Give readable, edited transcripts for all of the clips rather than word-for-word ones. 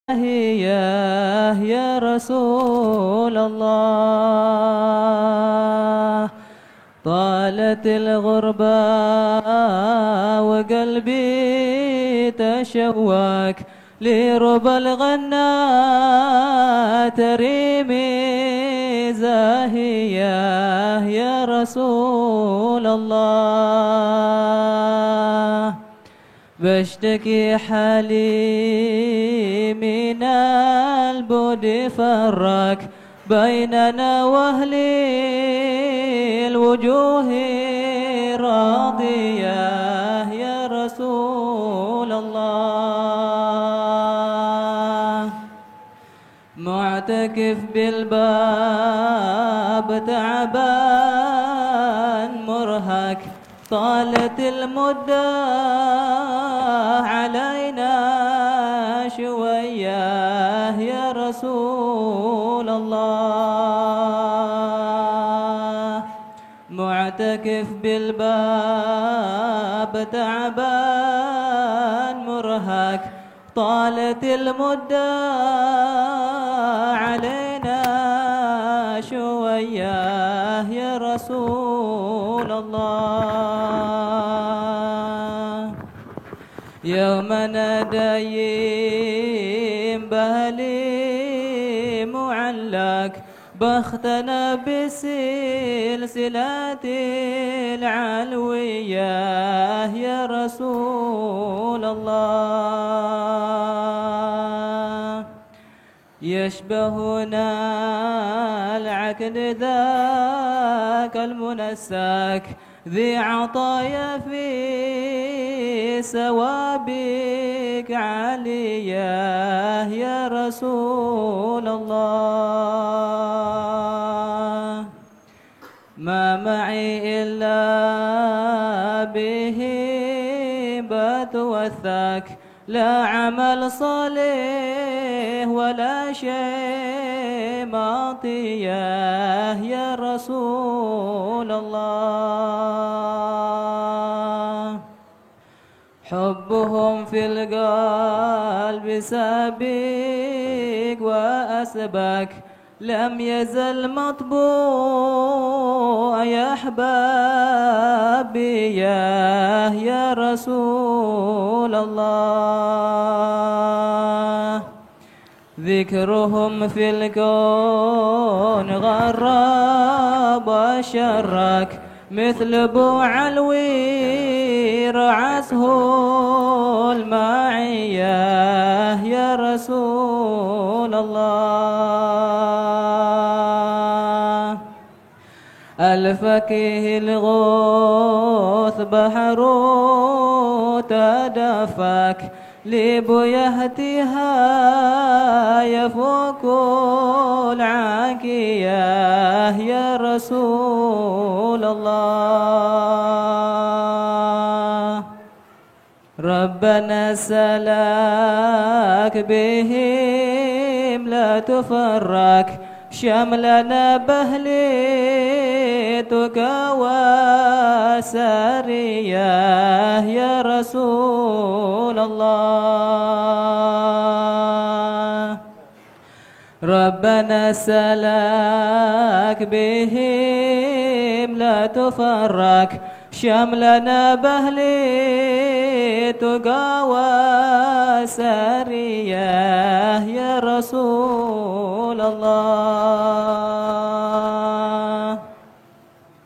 يا رسول الله. طالت الغربة وقلبي تشوك لربى الغنى تريمي زاهية يا رسول الله. بشتكي حالي من البعد فرق بيننا واهل الوجوه راضية يا رسول الله. معتكف بالباب تعبان مرهق طالت المدة علينا شوية يا رسول الله. معتكف بالباب تعبان مرهق طالت المدة علينا شوية يا رسول الله. يوم ندايم بهلي معلق بختنا بسلسلة العلوية يا رسول الله. يشبهنا العقد ذاك المنسك ذي عطايا في سوابك عالية يا رسول الله. ما معي إلا به بتوثق لا عمل صالح ولا شيء معطيه يا رسول الله. حبهم في القلب سابق وأسبق لم يزل مطبوع يا أحبابي يا رسول الله. ذكرهم في الكون غراب وشرك مثل بوع الوير عسه المعية يا رسول الله. الفقيه الغوث بحر تدفك لبيهتها يفوق العاكية يا رسول الله. ربنا سلاك بهم لا تفرق شملنا بهليتك وسارية يا رسول الله. ربنا سلاك بهم لا تفرق شملنا بهليتك وسارية يا رسول الله.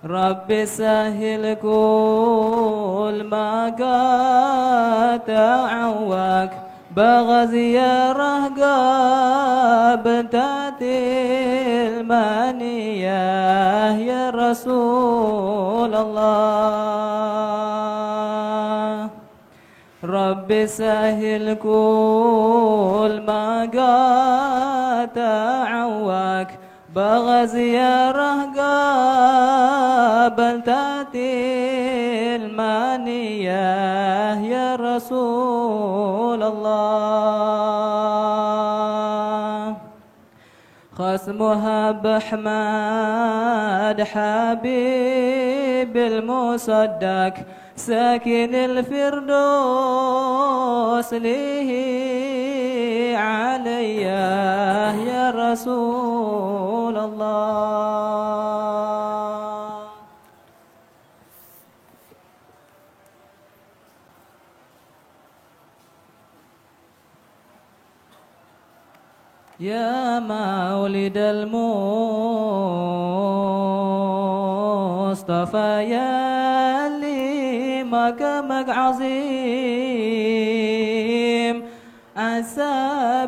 رب سهل كل ما قد تعوق بغزي رهقاب تاتي المانية يا رسول الله. رب سهل كل ما قد تعوق بغزي رهقاب تاتي المانية يا رسول الله. خصمها بأحمد حبيب المصدق ساكن الفردوس ليه علي يا رسول الله. يا مولد المصطفى يا اللي مقامك عظيم، عسى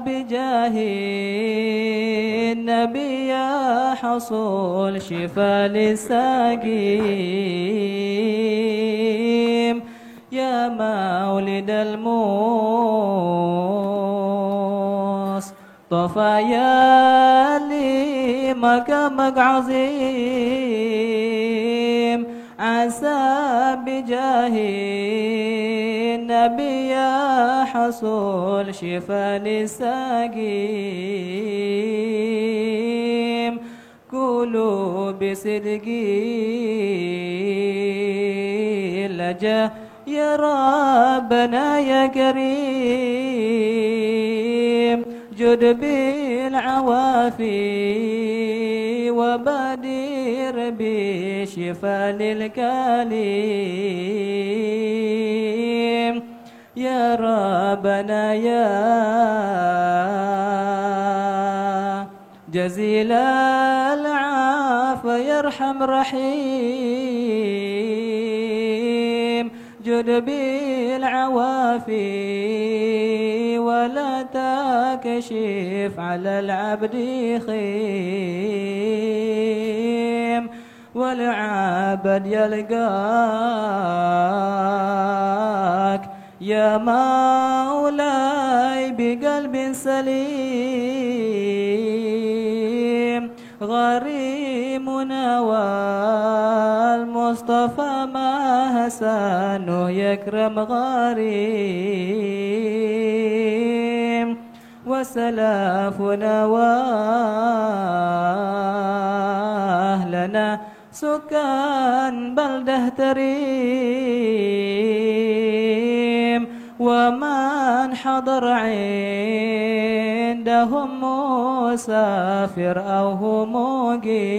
بجاه النبي يا حصول شفاء للسقيم. يا مولد المصطفى يا اللي مقامك عظيم، عسى بجاه النبي يا حصول شفاء للسقيم. قولوا بصدق لجاه يا ربنا يا كريم، جد بالعوافي وبادر بشفاء للكليم. يا ربنا يا جزيل العافى يرحم رحيم، جد بالعوافي ولا تكشف على العبد خيم، والعبد يلقاك يا مولاي بقلب سليم. غريمنا والمصطفى ما حسنه يكرم غريم، وسلافنا وأهلنا سكان بلده تريم، ومن حضر عندهم مسافر أو هم مقيم.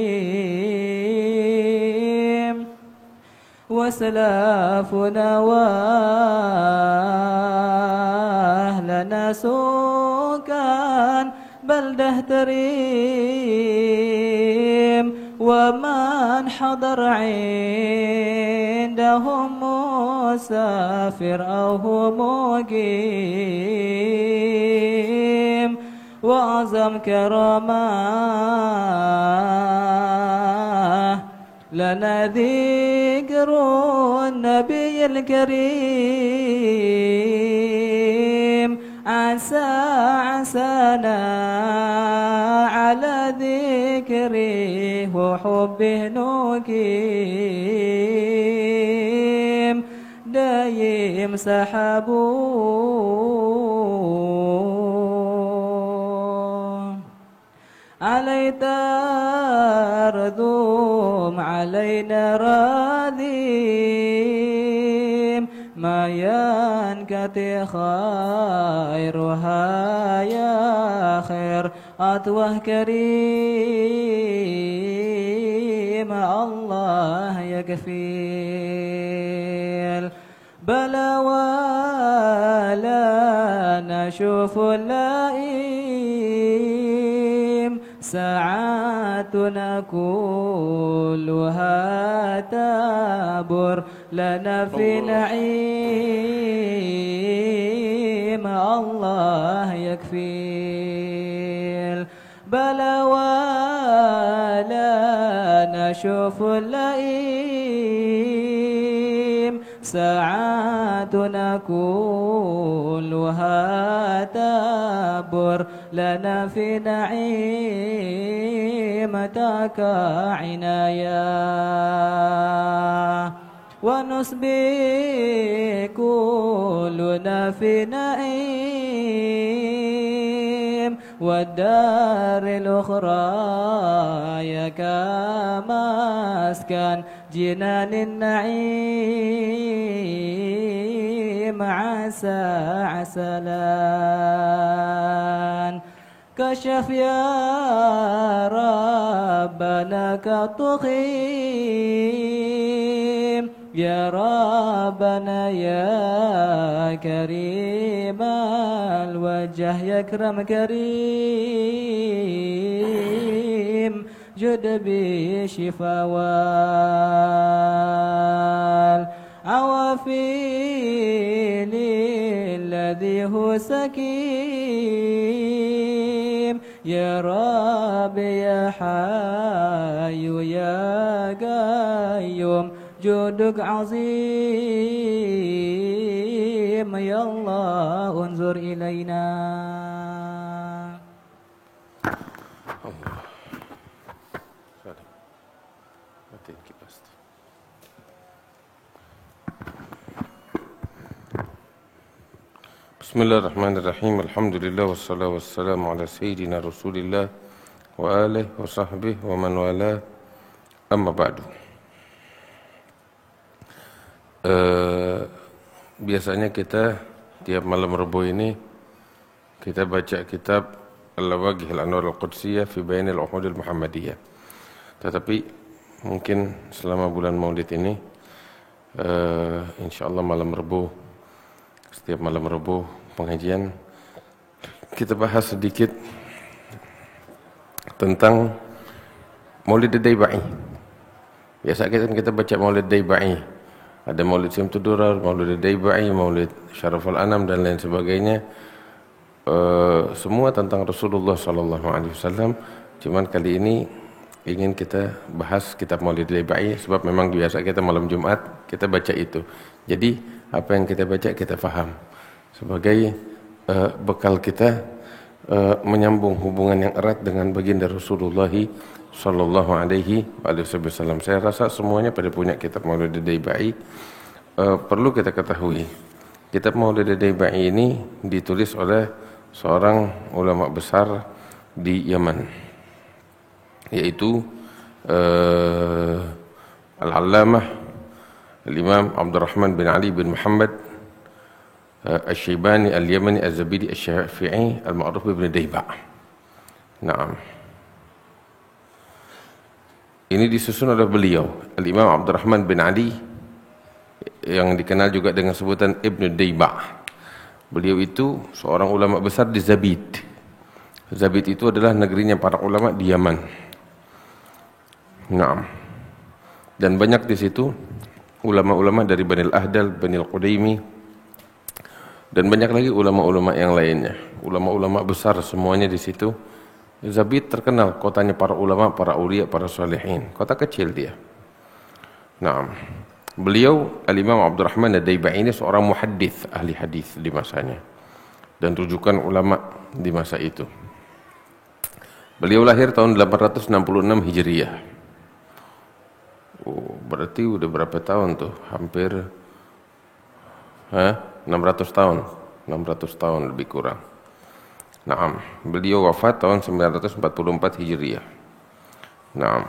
وسلافنا وأهلنا سكان بلده تريم، ومن حضر عندهم مسافر أو هم مقيم. وأعظم كرامة لنا ذكر النبي الكريم، عسانا على ذكره وحبه نقيم. دايم سحبون علي تردوم علينا راذيم، ما ينكتي خيرها يا خير أطوه كريم. الله يكفيل بلا ولا نشوف اللئيم، ساعاتنا كلها تبر لنا في نعيم. الله يكفيل بلا ولا نشوف اللئيم، ساعاتنا كلها تبر لنا في نعيمتك عنايا. ونسبي كلنا في نعيم، والدار الأخرى يا كمسكن جنان النعيم. عسى عسلان كشف يا ربنا كالطخيم يا ربنا يا كريم الوجه يا كرم كريم جد بشفاء والعوافي للذي هو سكيم يا رب يا حي يا قيوم جودك عظيم يا الله انظر إلينا. Bismillahirrahmanirrahim. Alhamdulillah wassalatu wassalamu ala sayyidina Rasulillah wa alihi wa sahbihi wa man wala. Amma ba'du. Biasanya kita tiap malam Rabu ini kita baca kitab Al-Lawaqih Al-Anwar Al-Qudsiyah fi Bayan Al-Uhud Al-Muhammadiyah. Tetapi mungkin selama bulan Maulid ini insyaallah malam Rabu, setiap malam Rabu pengajian kita bahas sedikit tentang Maulid Daibai. Biasa kita baca Maulid Daibai. Ada Maulid Syamsul Durar, Maulid Daibai, Maulid Syaraful Anam dan lain sebagainya. Semua tentang Rasulullah sallallahu alaihi wasallam. Cuman kali ini ingin kita bahas kitab Maulid Daibai sebab memang biasa kita malam Jumat kita baca itu. Jadi apa yang kita baca kita faham sebagai bekal kita menyambung hubungan yang erat dengan baginda Rasulullah sallallahu alaihi wasallam. Saya rasa semuanya pada punya kitab Maulid Daibai. Perlu kita ketahui kitab Maulid Daibai ini ditulis oleh seorang ulama besar di Yaman, yaitu Al-Allamah Al-Imam Abdurrahman bin Ali bin Muhammad Al-Syaibani Al-Yamani Al-Zabidi Al-Syafi'i Al-Ma'ruf bin Daiba. Naam. Ini disusun oleh beliau Al-Imam Abdurrahman bin Ali yang dikenal juga dengan sebutan Ibn Daiba. Beliau itu seorang ulama besar di Zabid. Zabid itu adalah negerinya para ulama di Yaman. Naam. Dan banyak di situ ulama-ulama dari Bani Al-Ahdal, Bani Al-Qudaimi, dan banyak lagi ulama-ulama yang lainnya. Ulama-ulama besar semuanya di situ. Zabid terkenal kotanya para ulama, para ulia, para salihin. Kota kecil dia. Naam. Beliau Al-Imam Abdurrahman Ad-Daibai ini seorang muhaddits, ahli hadis di masanya dan rujukan ulama di masa itu. Beliau lahir tahun 866 Hijriah. Oh, berarti udah berapa tahun tuh? Hampir 600 tahun. 600 tahun lebih kurang. Naam, beliau wafat tahun 944 Hijriah. Naam.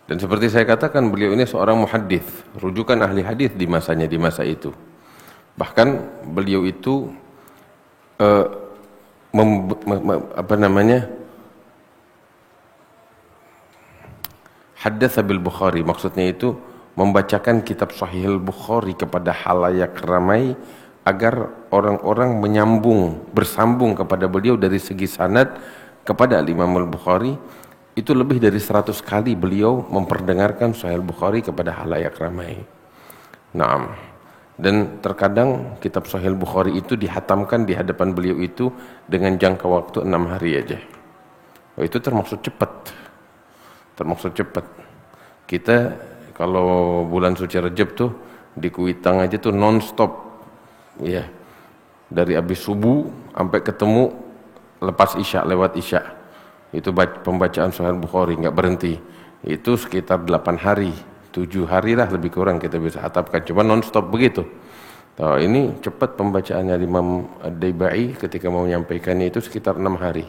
Dan seperti saya katakan, beliau ini seorang muhaddits, rujukan ahli hadis di masanya, di masa itu. Bahkan beliau itu haddatsa bil Bukhari, maksudnya itu membacakan kitab Sahih Al-Bukhari kepada halayak ramai agar orang-orang bersambung kepada beliau dari segi sanad kepada Imam Al-Bukhari. Itu lebih dari 100 kali beliau memperdengarkan Sahih Al-Bukhari kepada halayak ramai. Naam. Dan terkadang kitab Sahih Al-Bukhari itu dihatamkan di hadapan beliau itu dengan jangka waktu 6 hari aja. Itu termaksud cepat. Kita kalau bulan suci Rajab tuh di Kuitang aja tuh non-stop, ya, dari habis subuh sampai ketemu lepas isya, lewat isya, itu pembacaan Sahih Bukhari nggak berhenti. Itu sekitar 8 hari, 7 hari lah lebih kurang kita bisa hatapkan, cuma non-stop begitu. Nah, ini cepat pembacaannya Imam Ad-Daibai ketika mau menyampaikannya itu sekitar 6 hari.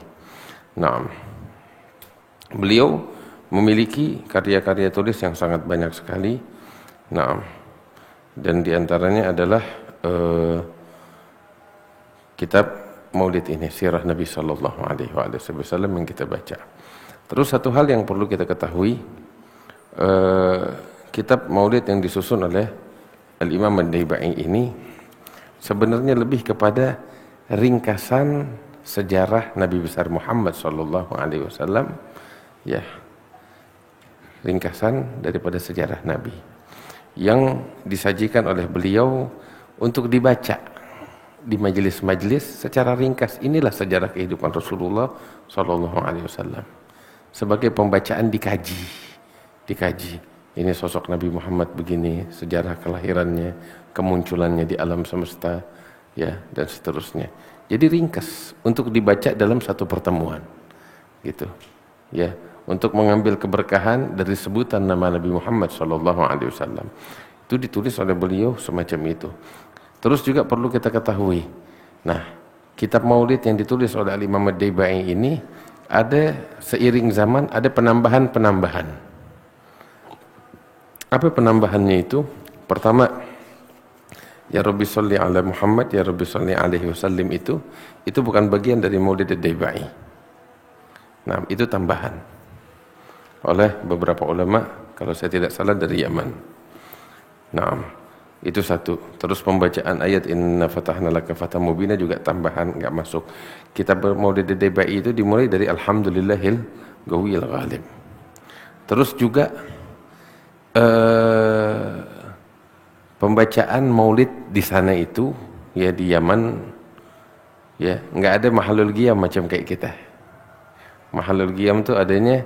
Nah, beliau memiliki karya-karya tulis yang sangat banyak sekali. Nah, dan diantaranya adalah kitab Maulid ini, Sirah Nabi Sallallahu Alaihi Wasallam yang kita baca. Terus satu hal yang perlu kita ketahui, kitab Maulid yang disusun oleh Al-Imam Ad-Daibai ini sebenarnya lebih kepada ringkasan sejarah Nabi besar Muhammad Sallallahu Alaihi Wasallam, ya, ringkasan daripada sejarah Nabi yang disajikan oleh beliau untuk dibaca di majelis-majelis secara ringkas. Inilah sejarah kehidupan Rasulullah Sallallahu Alaihi Wasallam. Sebagai pembacaan dikaji. Ini sosok Nabi Muhammad begini, sejarah kelahirannya, kemunculannya di alam semesta, ya, dan seterusnya. Jadi ringkas untuk dibaca dalam satu pertemuan, gitu, ya, untuk mengambil keberkahan dari sebutan nama Nabi Muhammad Sallallahu Alaihi Wasallam. Itu ditulis oleh beliau semacam itu. Terus juga perlu kita ketahui, nah, kitab Maulid yang ditulis oleh Al-Imam Ad-Daibai ini ada seiring zaman ada penambahan-penambahan. Apa penambahannya itu? Pertama, ya Rabbi sholli ala Muhammad, ya Rabbi sholli alaihi wasallim, itu bukan bagian dari Maulid Ad-Daibai. Nah, itu tambahan oleh beberapa ulama, kalau saya tidak salah dari Yaman. Nah, itu satu. Terus pembacaan ayat Inna fatahna laka fathan mubina juga tambahan, enggak masuk. Kitab Maulid Ad-Daibai itu dimulai dari Alhamdulillahil Ghawiyil Ghalib. Terus juga pembacaan Maulid di sana itu, ya, di Yaman, ya, enggak ada mahalul qiyam macam kayak kita. Mahalul qiyam itu adanya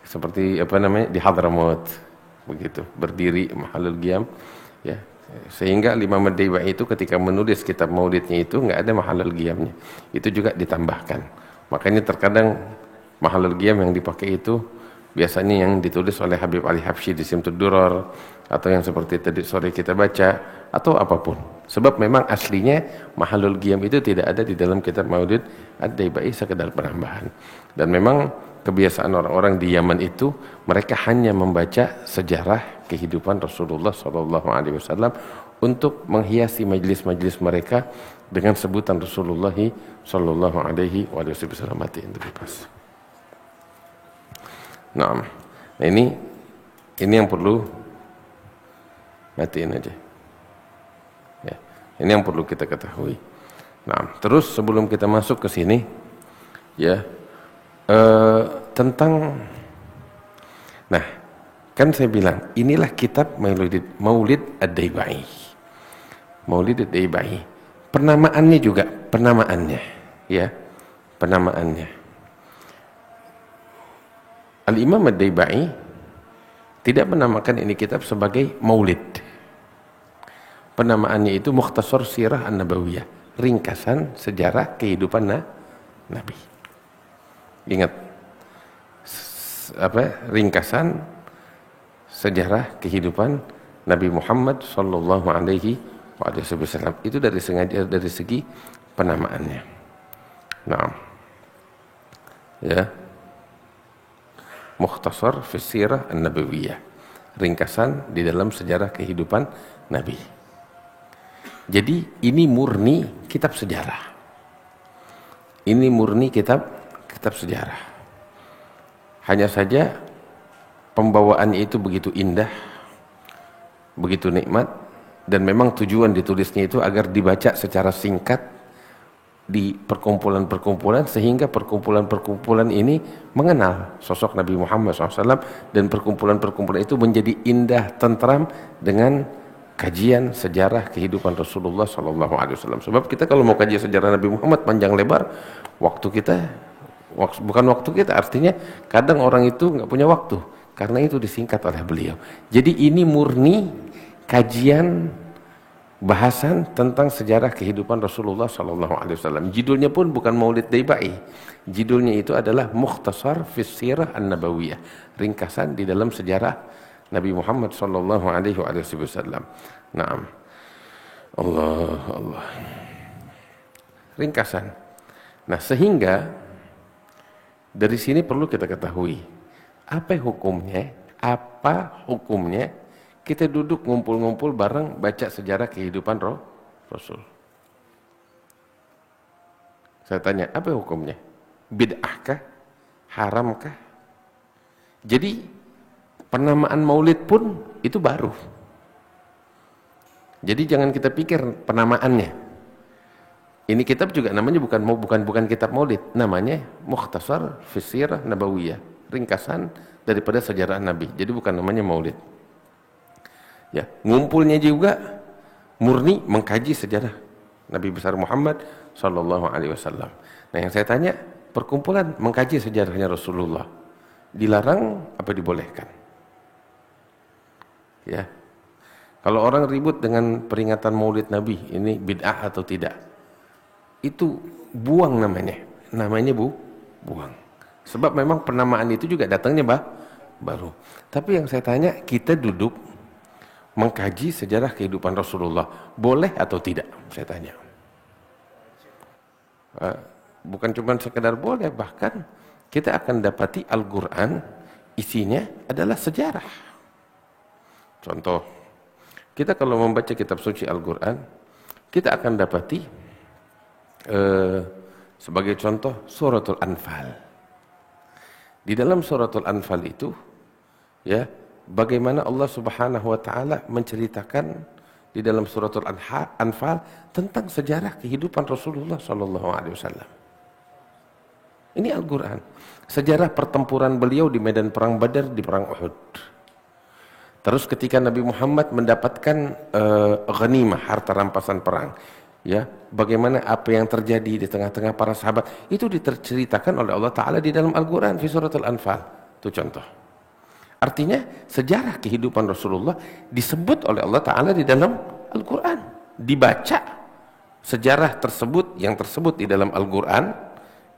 seperti apa namanya di Hadramaut, begitu, berdiri mahalul qiyam, ya. Sehingga Imam Ad-Daibai itu ketika menulis kitab Maulidnya itu enggak ada mahalul qiyamnya. Itu juga ditambahkan. Makanya terkadang mahalul qiyam yang dipakai itu biasanya yang ditulis oleh Habib Ali Habsyi di Simtud Durar, atau yang seperti tadi sore kita baca, atau apapun. Sebab memang aslinya mahalul qiyam itu tidak ada di dalam kitab Maulid Ad-Daibai, sekedar penambahan. Dan memang kebiasaan orang-orang di Yaman itu, mereka hanya membaca sejarah kehidupan Rasulullah Sallallahu Alaihi Wasallam untuk menghiasi majelis-majelis mereka dengan sebutan Rasulullah Sallallahu Alaihi Wasallam. Matiin lebih pas. Nah, ini yang perlu, matiin aja. Ya, ini yang perlu kita ketahui. Nah, terus sebelum kita masuk ke sini, ya, tentang, nah, kan saya bilang inilah kitab Maulid Ad-Daibai. Maulid Ad-Daibai. Penamaannya juga, ya, penamaannya. Al-Imam Ad-Daibai tidak menamakan ini kitab sebagai Maulid. Penamaannya itu Mukhtasar Sirah An-Nabawiyah, ringkasan sejarah kehidupan Nabi. Ingat, ringkasan sejarah kehidupan Nabi Muhammad Sallallahu Alaihi Wasallam. Itu dari segi penamaannya. Nah, ya, Mukhtasar fi Sirah An-Nabawiyah, ringkasan di dalam sejarah kehidupan Nabi. Jadi ini murni kitab sejarah. Ini murni kitab sejarah. Hanya saja pembawaannya itu begitu indah, begitu nikmat, dan memang tujuan ditulisnya itu agar dibaca secara singkat di perkumpulan-perkumpulan, sehingga perkumpulan-perkumpulan ini mengenal sosok Nabi Muhammad SAW, dan perkumpulan-perkumpulan itu menjadi indah, tentram dengan kajian sejarah kehidupan Rasulullah SAW. Sebab kita kalau mau kaji sejarah Nabi Muhammad panjang lebar, bukan waktu kita, artinya kadang orang itu nggak punya waktu, karena itu disingkat oleh beliau. Jadi ini murni kajian bahasan tentang sejarah kehidupan Rasulullah SAW. Judulnya pun bukan Maulid Daibai, judulnya itu adalah Mukhtasar fi Sirah An-Nabawiyah, ringkasan di dalam sejarah Nabi Muhammad SAW. Naam, Allah, ringkasan. Nah, sehingga dari sini perlu kita ketahui, Apa hukumnya? Apa hukumnya kita duduk ngumpul-ngumpul bareng baca sejarah kehidupan Rasul? Saya tanya, apa hukumnya? Bid'ahkah? Haramkah? Jadi penamaan maulid pun itu baru. Jadi jangan kita pikir penamaannya. Ini kitab juga namanya bukan kitab maulid, namanya Mukhtasar fi Sirah Nabawiyah, ringkasan daripada sejarah Nabi. Jadi bukan namanya maulid. Ya, ngumpulnya juga murni mengkaji sejarah Nabi besar Muhammad sallallahu alaihi wasallam. Nah, yang saya tanya, perkumpulan mengkaji sejarahnya Rasulullah dilarang apa dibolehkan? Ya. Kalau orang ribut dengan peringatan Maulid Nabi, ini bid'ah atau tidak? Itu buang namanya. Namanya buang. Sebab memang penamaan itu juga datangnya baru. Tapi yang saya tanya, kita duduk mengkaji sejarah kehidupan Rasulullah, boleh atau tidak? Saya tanya. Bukan cuma sekedar boleh, bahkan kita akan dapati Al-Quran isinya adalah sejarah. Contoh, kita kalau membaca kitab suci Al-Quran, kita akan dapati sebagai contoh suratul Anfal. Di dalam suratul Anfal itu, ya, bagaimana Allah Subhanahu wa taala menceritakan di dalam suratul Anfal tentang sejarah kehidupan Rasulullah sallallahu alaihi wasallam. Ini Al-Quran. Sejarah pertempuran beliau di medan perang Badar, di perang Uhud. Terus ketika Nabi Muhammad mendapatkan ghanimah, harta rampasan perang, ya, bagaimana apa yang terjadi di tengah-tengah para sahabat, itu diceritakan oleh Allah Ta'ala di dalam Al-Quran, di surat Al-Anfal. Itu contoh. Artinya sejarah kehidupan Rasulullah disebut oleh Allah Ta'ala di dalam Al-Quran. Dibaca sejarah tersebut, yang tersebut di dalam Al-Quran,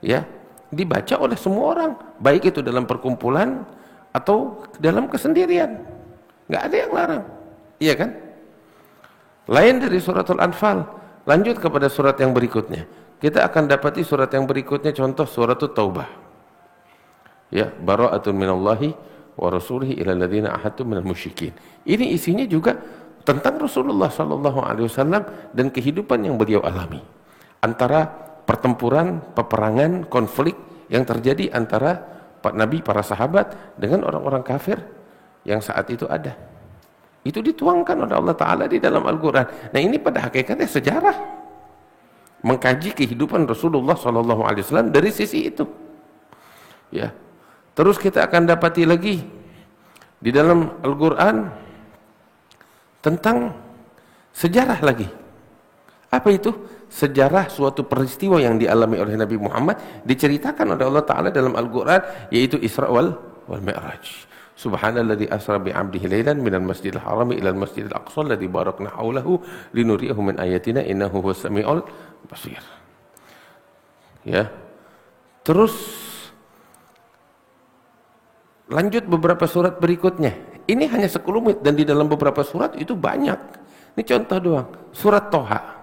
ya, dibaca oleh semua orang, baik itu dalam perkumpulan atau dalam kesendirian. Nggak ada yang larang, iya kan? Lain dari surat Al-Anfal, lanjut kepada surat yang berikutnya. Kita akan dapati surat yang berikutnya, contoh surat Taubah. Ya, bara'atun minallahi wa rasulihi ila alladziina ahadtum minal musyrikin. Ini isinya juga tentang Rasulullah sallallahu alaihi wasallam dan kehidupan yang beliau alami. Antara pertempuran, peperangan, konflik yang terjadi antara Nabi, para sahabat dengan orang-orang kafir yang saat itu ada. Itu dituangkan oleh Allah Ta'ala di dalam Al-Quran. Nah, ini pada hakikatnya sejarah. Mengkaji kehidupan Rasulullah SAW dari sisi itu. Ya. Terus kita akan dapati lagi di dalam Al-Quran tentang sejarah lagi. Apa itu? Sejarah suatu peristiwa yang dialami oleh Nabi Muhammad diceritakan oleh Allah Ta'ala dalam Al-Quran, yaitu Isra wal Mi'raj. Subhanalladzi asra bi 'abdihi lailan minal masjidil harami ilal masjidil aqsa alladzi barakna haulahu linuriyahu min ayatina innahu huwas samiul basir. Ya. Terus lanjut beberapa surat berikutnya. Ini hanya sekelumit dan di dalam beberapa surat itu banyak. Ini contoh doang. Surat Toha.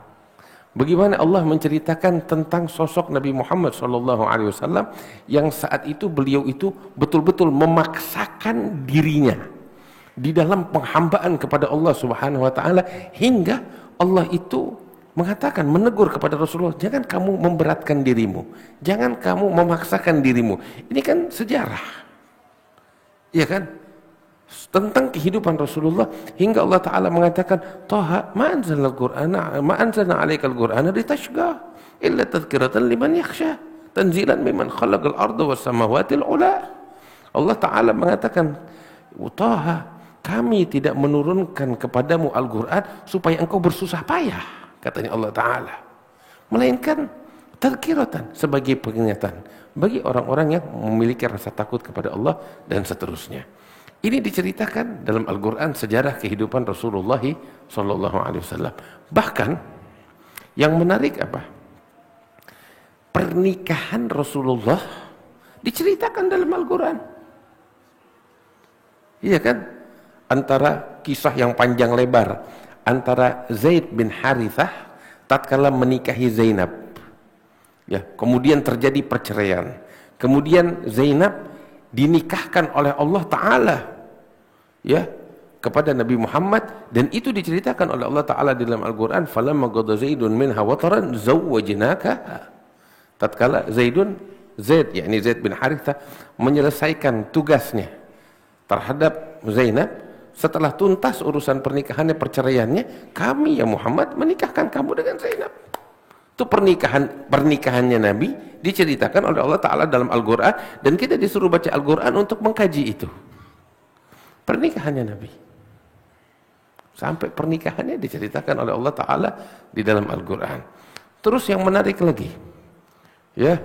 Bagaimana Allah menceritakan tentang sosok Nabi Muhammad SAW yang saat itu beliau itu betul-betul memaksakan dirinya di dalam penghambaan kepada Allah Subhanahu Wa Taala, hingga Allah itu mengatakan, menegur kepada Rasulullah, jangan kamu memberatkan dirimu, jangan kamu memaksakan dirimu. Ini kan sejarah, iya kan? Tentang kehidupan Rasulullah, hingga Allah Ta'ala mengatakan, Taha ma anzalna alaikal Qur'ana litashqa illa tadhkiratan liman yakhsha tanzilan mimman khalaqal arda was samawati al-ula. Allah Ta'ala mengatakan, Taha, kami tidak menurunkan kepadamu Al-Quran supaya engkau bersusah payah, katanya Allah Ta'ala, melainkan tadhkiratan, sebagai peringatan bagi orang-orang yang memiliki rasa takut kepada Allah dan seterusnya. Ini diceritakan dalam Al-Quran sejarah kehidupan Rasulullah SAW. Bahkan yang menarik apa? Pernikahan Rasulullah diceritakan dalam Al-Quran. Iya kan? Antara kisah yang panjang lebar antara Zaid bin Harithah tatkala menikahi Zainab. Ya, kemudian terjadi perceraian. Kemudian Zainab dinikahkan oleh Allah Ta'ala ya kepada Nabi Muhammad, dan itu diceritakan oleh Allah Ta'ala di dalam Al-Quran, falamma qada Zaidun minha wataran zawwajnaka. Tatkala Zaid yakni Zaid bin Harithah menyelesaikan tugasnya terhadap Zainab, setelah tuntas urusan pernikahannya, perceraiannya, kami ya Muhammad menikahkan kamu dengan Zainab. Itu pernikahannya Nabi diceritakan oleh Allah Ta'ala dalam Al-Quran, dan kita disuruh baca Al-Quran untuk mengkaji itu. Pernikahannya Nabi, sampai pernikahannya diceritakan oleh Allah Ta'ala di dalam Al-Quran. Terus yang menarik lagi ya,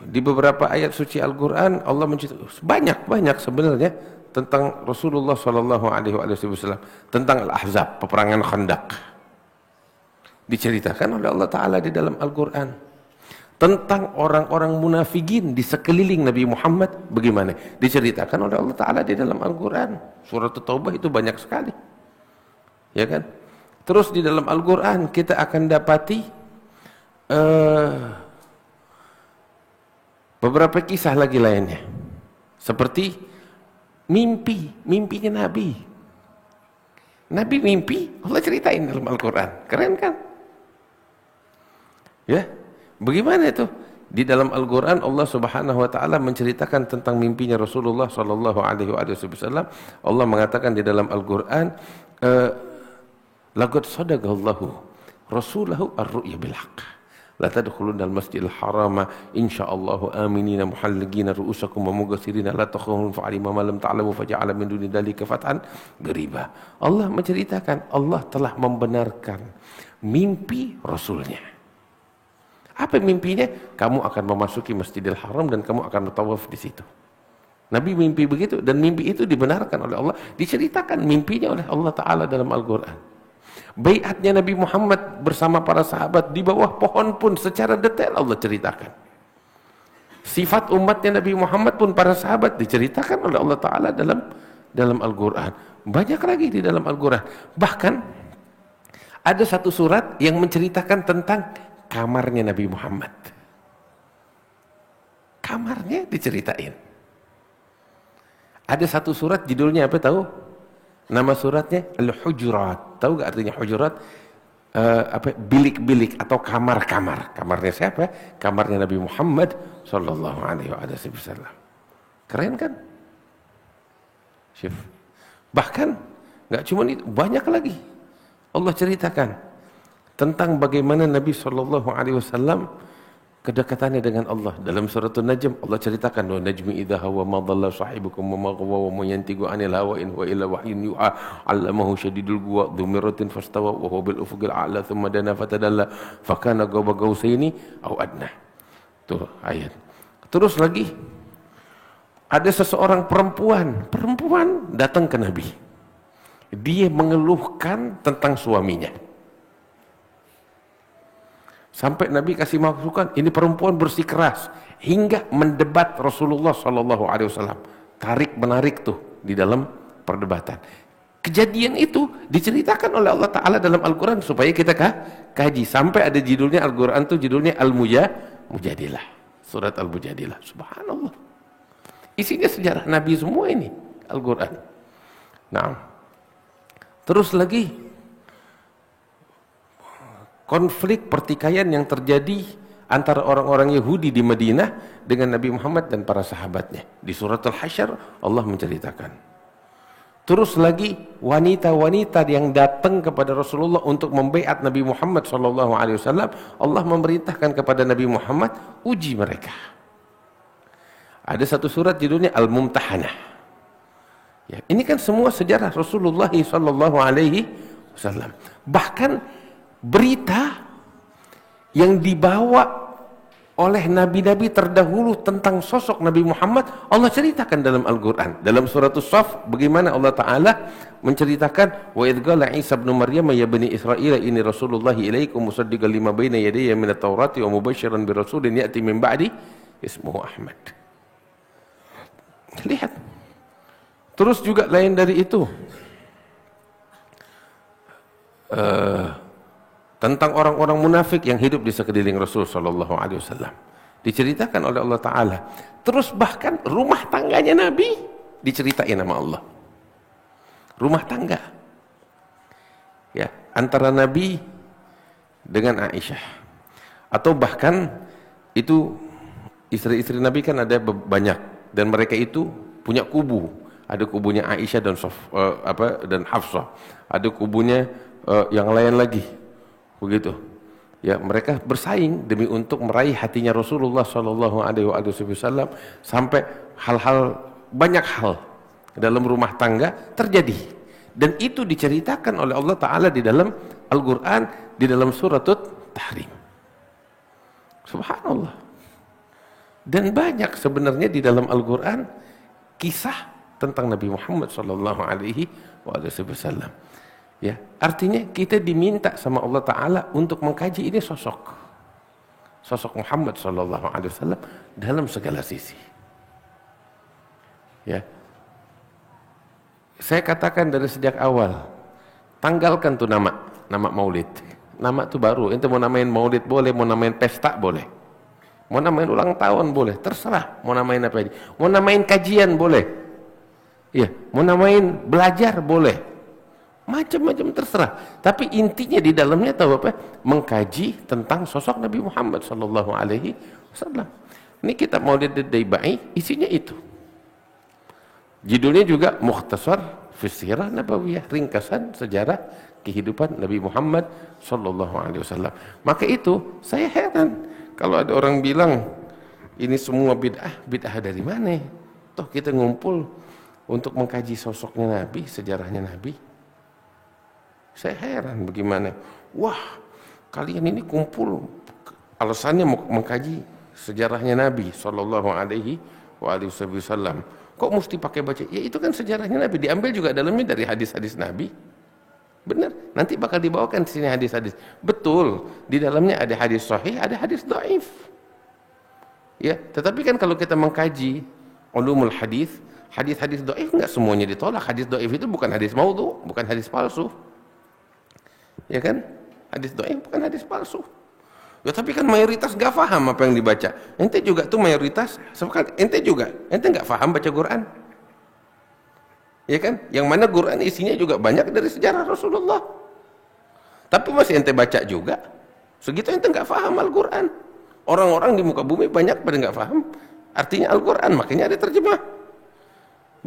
di beberapa ayat suci Al-Quran Allah menceritakan banyak sebenarnya tentang Rasulullah SAW, tentang Al-Ahzab, peperangan Khandaq, diceritakan oleh Allah Ta'ala di dalam Al-Quran. Tentang orang-orang munafikin di sekeliling Nabi Muhammad bagaimana, diceritakan oleh Allah Ta'ala di dalam Al-Quran. Surat At-Taubah itu banyak sekali ya kan. Terus di dalam Al-Quran kita akan dapati beberapa kisah lagi lainnya, seperti mimpinya Nabi. Nabi mimpi, Allah ceritain dalam Al-Quran. Keren kan? Ya, bagaimana itu? Di dalam Al-Quran Allah Subhanahu wa Ta'ala menceritakan tentang mimpinya Rasulullah Sallallahu Alaihi Wasallam. Allah mengatakan di dalam Al-Quran, laqad sadaqallahu rasulahu ar-ru'ya bil haqq la tadkhulunal masjidil harama insyaallahu aminina muhalligina ru'usakum wa muqassirina la takhafun fa'alima ma lam ta'lamu faja'ala min duni dzalika fathan qariba. Allah menceritakan Allah telah membenarkan mimpi Rasulnya. Apa mimpinya? Kamu akan memasuki Masjidil Haram dan kamu akan bertawaf di situ. Nabi mimpi begitu, dan mimpi itu dibenarkan oleh Allah, diceritakan mimpinya oleh Allah Ta'ala dalam Al-Quran. Baiatnya Nabi Muhammad bersama para sahabat di bawah pohon pun secara detail Allah ceritakan. Sifat umatnya Nabi Muhammad pun para sahabat diceritakan oleh Allah Ta'ala dalam Al-Quran. Banyak lagi di dalam Al-Quran. Bahkan ada satu surat yang menceritakan tentang kamarnya Nabi Muhammad. Kamarnya diceritain. Ada satu surat judulnya apa tahu? Nama suratnya Al-Hujurat. Tahu gak artinya Hujurat? Bilik-bilik atau kamar-kamar. Kamarnya siapa? Kamarnya Nabi Muhammad Sallallahu Alaihi Wasallam. Keren kan? Bahkan gak cuma itu, banyak lagi Allah ceritakan tentang bagaimana Nabi Sallallahu Alaihi Wasallam kedekatannya dengan Allah. Dalam surat An-Najm Allah ceritakan, wa najmi idza hawa ma dhalla sahibukum wa ma ghawa wa ma yantiqu anil hawa in huwa illa wahyun yuha 'allamahu shadidul quwa dhu mirratin fastawa wa huwa bil ufuqil a'la thumma dana fatadalla fa kana qaba qausaini aw adna. Tuh ayat. Terus lagi ada seseorang perempuan datang ke Nabi. Dia mengeluhkan tentang suaminya. Sampai Nabi kasih masukan, ini perempuan bersikeras, hingga mendebat Rasulullah Sallallahu Alaihi Wasallam. Tarik menarik tuh di dalam perdebatan. Kejadian itu diceritakan oleh Allah Ta'ala dalam Al-Quran supaya kita kaji. Sampai ada judulnya Al-Quran tuh judulnya Al-Mujadilah. Surat Al-Mujadilah. Subhanallah. Isinya sejarah Nabi semua ini Al-Quran. Nah, terus lagi konflik pertikaian yang terjadi antara orang-orang Yahudi di Madinah dengan Nabi Muhammad dan para sahabatnya. Di surat Al-Hasyr Allah menceritakan. Terus lagi wanita-wanita yang datang kepada Rasulullah untuk membaiat Nabi Muhammad SAW, Allah memerintahkan kepada Nabi Muhammad uji mereka. Ada satu surat judulnya Al-Mumtahanah. Ya, ini kan semua sejarah Rasulullah SAW. Bahkan berita yang dibawa oleh nabi-nabi terdahulu tentang sosok Nabi Muhammad Allah ceritakan dalam Al-Quran. Dalam surat As-Saff bagaimana Allah Ta'ala menceritakan, wa idh qala Isa ibn Maryam ya bani Israil ini Rasulullah ilaikum musaddiqan lima baina yadayya min at-taurati wa mubasysyiran bi rasulin ya'ti min ba'di ismuhu Ahmad. Lihat. Terus juga lain dari itu. tentang orang-orang munafik yang hidup di sekeliling Rasul sallallahu alaihi wasallam. Diceritakan oleh Allah Ta'ala. Terus bahkan rumah tangganya Nabi diceritain sama Allah. Rumah tangga. Ya, antara Nabi dengan Aisyah. Atau bahkan itu istri-istri Nabi kan ada banyak dan mereka itu punya kubu. Ada kubunya Aisyah dan Hafsah. Ada kubunya yang lain lagi. Begitu. Ya, mereka bersaing demi untuk meraih hatinya Rasulullah sallallahu alaihi wasallam sampai banyak hal dalam rumah tangga terjadi. Dan itu diceritakan oleh Allah Ta'ala di dalam Al-Quran, di dalam surat Tahrim. Subhanallah. Dan banyak sebenarnya di dalam Al-Quran kisah tentang Nabi Muhammad sallallahu alaihi wasallam. Ya, artinya kita diminta sama Allah Ta'ala untuk mengkaji ini sosok Muhammad sallallahu alaihi wasallam dalam segala sisi. Ya, saya katakan dari sejak awal, tanggalkan tuh nama maulid. Nama tuh baru, ente mau namain maulid boleh, mau namain pesta boleh, mau namain ulang tahun boleh, terserah. Mau namain apa aja, mau namain kajian boleh, iya, mau namain belajar boleh. Macam-macam terserah. Tapi intinya di dalamnya tahu apa? Mengkaji tentang sosok Nabi Muhammad sallallahu alaihi wasallam. Ini kitab Maulid Daibai isinya itu. Judulnya juga Mukhtasar fi Sirah Nabawiyah, ringkasan sejarah kehidupan Nabi Muhammad sallallahu alaihi wasallam. Maka itu saya heran kalau ada orang bilang ini semua bid'ah dari mana? Toh kita ngumpul untuk mengkaji sosoknya Nabi, sejarahnya Nabi. Saya heran bagaimana, wah kalian ini kumpul alasannya mau mengkaji sejarahnya Nabi sallallahu alaihi wasallam. Kok mesti pakai baca? Ya itu kan sejarahnya Nabi, diambil juga dalamnya dari hadis-hadis Nabi. Benar, nanti bakal dibawakan di sini hadis-hadis. Betul, di dalamnya ada hadis sahih, ada hadis dhaif. Ya, tetapi kan kalau kita mengkaji ulumul hadis, hadis-hadis dhaif enggak semuanya ditolak. Hadis dhaif itu bukan hadis maudhu, bukan hadis palsu. Ya kan? Hadis dhaif bukan hadis palsu. Ya tapi kan mayoritas enggak paham apa yang dibaca. Ente juga tuh mayoritas, ente enggak paham baca Quran. Ya kan? Yang mana Quran isinya juga banyak dari sejarah Rasulullah. Tapi masih ente baca juga. Segitu ente enggak paham Al-Quran. Orang-orang di muka bumi banyak pada enggak paham artinya Al-Quran, makanya ada terjemah.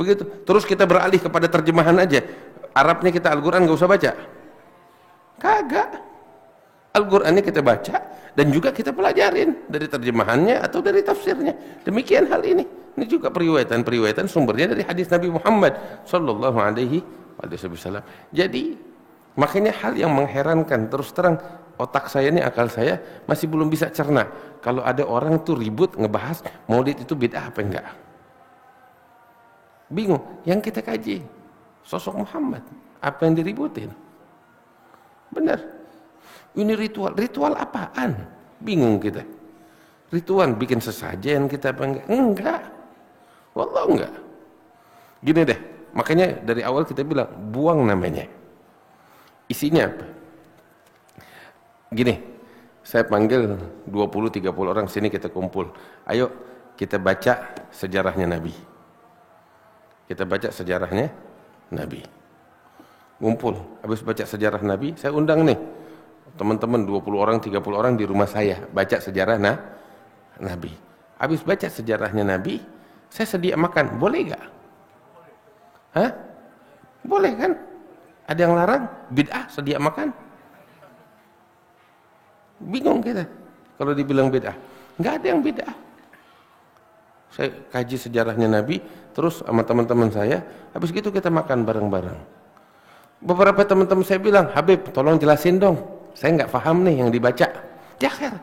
Begitu. Terus kita beralih kepada terjemahan aja. Arabnya kita Al-Quran enggak usah baca. Kagak. Al-Qur'annya kita baca dan juga kita pelajarin dari terjemahannya atau dari tafsirnya. Demikian hal ini. Ini juga periwayatan sumbernya dari hadis Nabi Muhammad sallallahu alaihi wasallam. Jadi makanya hal yang mengherankan, terus terang otak saya ini, akal saya masih belum bisa cerna kalau ada orang tuh ribut ngebahas maulid itu bid'ah apa enggak. Bingung. Yang kita kaji sosok Muhammad, apa yang diributin? Benar. Ini ritual apaan? Bingung kita. Ritual bikin sesajen kita apa enggak? Enggak. Wallah enggak. Gini deh, makanya dari awal kita bilang buang namanya. Isinya apa? Gini, saya panggil 20-30 orang sini, kita kumpul. Ayo kita baca sejarahnya Nabi. Kita baca sejarahnya Nabi. Ngumpul, habis baca sejarah Nabi, saya undang nih teman-teman 20 orang, 30 orang di rumah saya, baca sejarah Nabi. Habis baca sejarahnya Nabi, saya sedia makan, boleh gak? Hah? Boleh kan? Ada yang larang? Bid'ah sedia makan? Bingung kita kalau dibilang bid'ah. Nggak ada yang bid'ah. Saya kaji sejarahnya Nabi, terus sama teman-teman saya, habis gitu kita makan bareng-bareng. Beberapa teman-teman saya bilang, Habib tolong jelasin dong, saya nggak paham nih yang dibaca. Ya akhir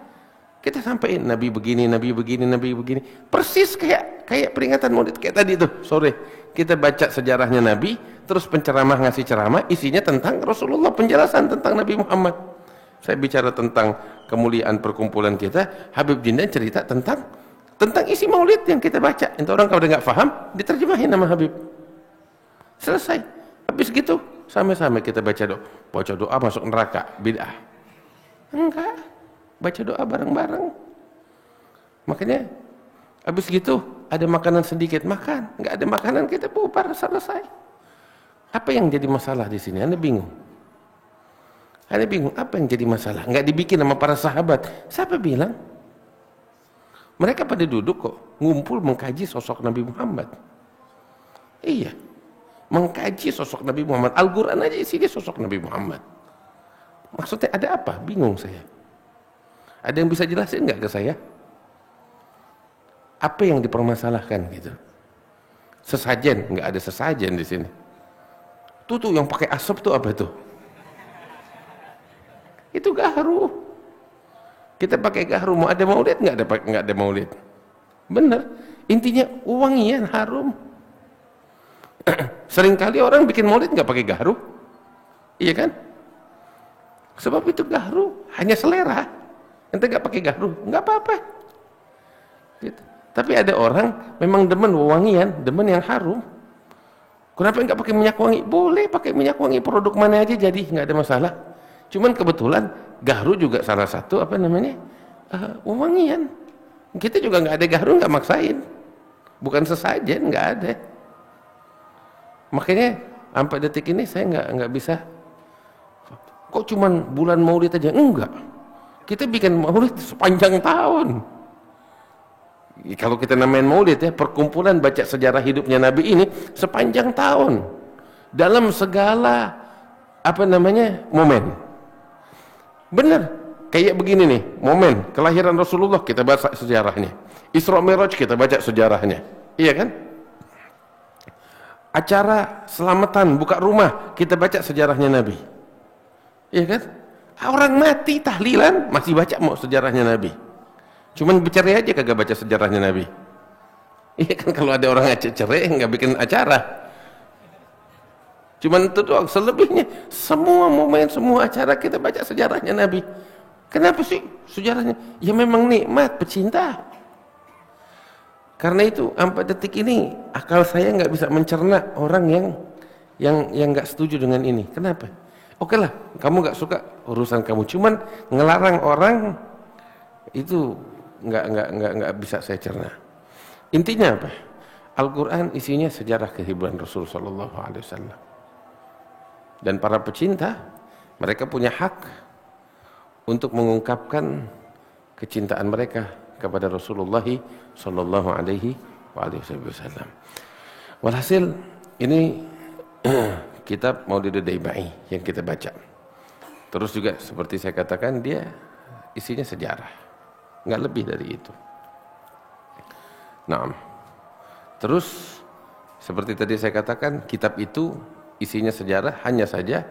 kita sampaikan Nabi begini, Nabi begini, Nabi begini, persis kayak peringatan Maulid kayak tadi tuh sore. Kita baca sejarahnya Nabi, terus penceramah ngasih ceramah, isinya tentang Rasulullah, penjelasan tentang Nabi Muhammad. Saya bicara tentang kemuliaan perkumpulan kita, Habib Jindan cerita tentang isi Maulid yang kita baca. Itu orang kalau udah nggak paham, diterjemahin nama Habib. Selesai. Habis gitu, sama-sama kita baca doa masuk neraka, bid'ah. Enggak. Baca doa bareng-bareng. Makanya habis gitu ada makanan sedikit, makan. Enggak ada makanan, kita bubar, selesai. Apa yang jadi masalah di sini? Anda bingung. Anda bingung, apa yang jadi masalah? Enggak dibikin sama para sahabat. Siapa bilang? Mereka pada duduk kok, ngumpul mengkaji sosok Nabi Muhammad. Iya, mengkaji sosok Nabi Muhammad. Al-Quran aja isinya sosok Nabi Muhammad. Maksudnya ada apa? Bingung saya. Ada yang bisa jelasin nggak ke saya? Apa yang dipermasalahkan gitu? Sesajen, nggak ada sesajen di sini. Tuh yang pakai asap tuh apa itu? Itu gaharu. Kita pakai gaharu, mau ada maulid nggak ada maulid. Bener, intinya wangian harum. Seringkali orang bikin maulid nggak pakai gaharu, iya kan? Sebab itu gaharu hanya selera. Ente nggak pakai gaharu, nggak apa-apa. Gitu. Tapi ada orang memang demen wangian, demen yang harum. Kenapa nggak pakai minyak wangi? Boleh pakai minyak wangi, produk mana aja jadi, nggak ada masalah. Cuman kebetulan gaharu juga salah satu apa namanya wangian. Kita juga nggak ada gaharu, nggak maksain. Bukan sesajen, nggak ada. Makanya sampai detik ini saya nggak bisa. Kok cuman bulan maulid aja? Enggak. Kita bikin maulid sepanjang tahun. Kalau kita namain maulid ya, perkumpulan baca sejarah hidupnya Nabi ini sepanjang tahun. Dalam segala apa namanya momen. Benar. Kayak begini nih, momen kelahiran Rasulullah kita baca sejarahnya. Isra Mi'raj kita baca sejarahnya. Iya kan? Acara selamatan buka rumah kita baca sejarahnya Nabi. Iya kan? Orang mati tahlilan masih baca mau sejarahnya Nabi. Cuman bercerai aja kagak baca sejarahnya Nabi. Iya kan, kalau ada orang cerai nggak bikin acara. Cuman itu doang, selebihnya semua momen, semua acara kita baca sejarahnya Nabi. Kenapa sih sejarahnya? Ya memang nikmat pecinta. Karena itu sampai detik ini akal saya nggak bisa mencerna orang yang nggak setuju dengan ini. Kenapa? Oke lah, kamu nggak suka urusan kamu. Cuman ngelarang orang itu nggak bisa saya cerna. Intinya apa? Al-Quran isinya sejarah kehidupan Rasul Sallallahu Alaihi Wasallam. Dan para pecinta mereka punya hak untuk mengungkapkan kecintaan mereka kepada Rasulullah Sallallahu Alaihi Wasallam. Walhasil ini kitab Maulid Daibai yang kita baca. Terus juga seperti saya katakan dia isinya sejarah, nggak lebih dari itu. Nah, terus seperti tadi saya katakan kitab itu isinya sejarah, hanya saja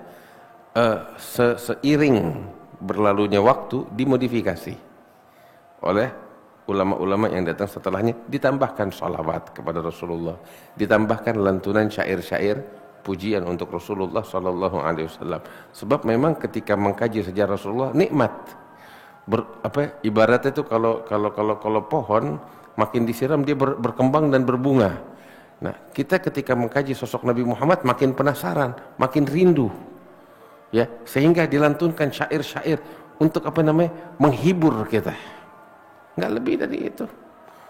seiring berlalunya waktu dimodifikasi oleh ulama-ulama yang datang setelahnya, ditambahkan sholawat kepada Rasulullah, ditambahkan lantunan syair-syair pujian untuk Rasulullah Sallallahu Alaihi Wasallam. Sebab memang ketika mengkaji sejarah Rasulullah nikmat. Ibaratnya itu kalau pohon makin disiram dia berkembang dan berbunga. Nah, kita ketika mengkaji sosok Nabi Muhammad makin penasaran, makin rindu. Ya, sehingga dilantunkan syair-syair untuk apa namanya? Menghibur kita. Enggak lebih dari itu.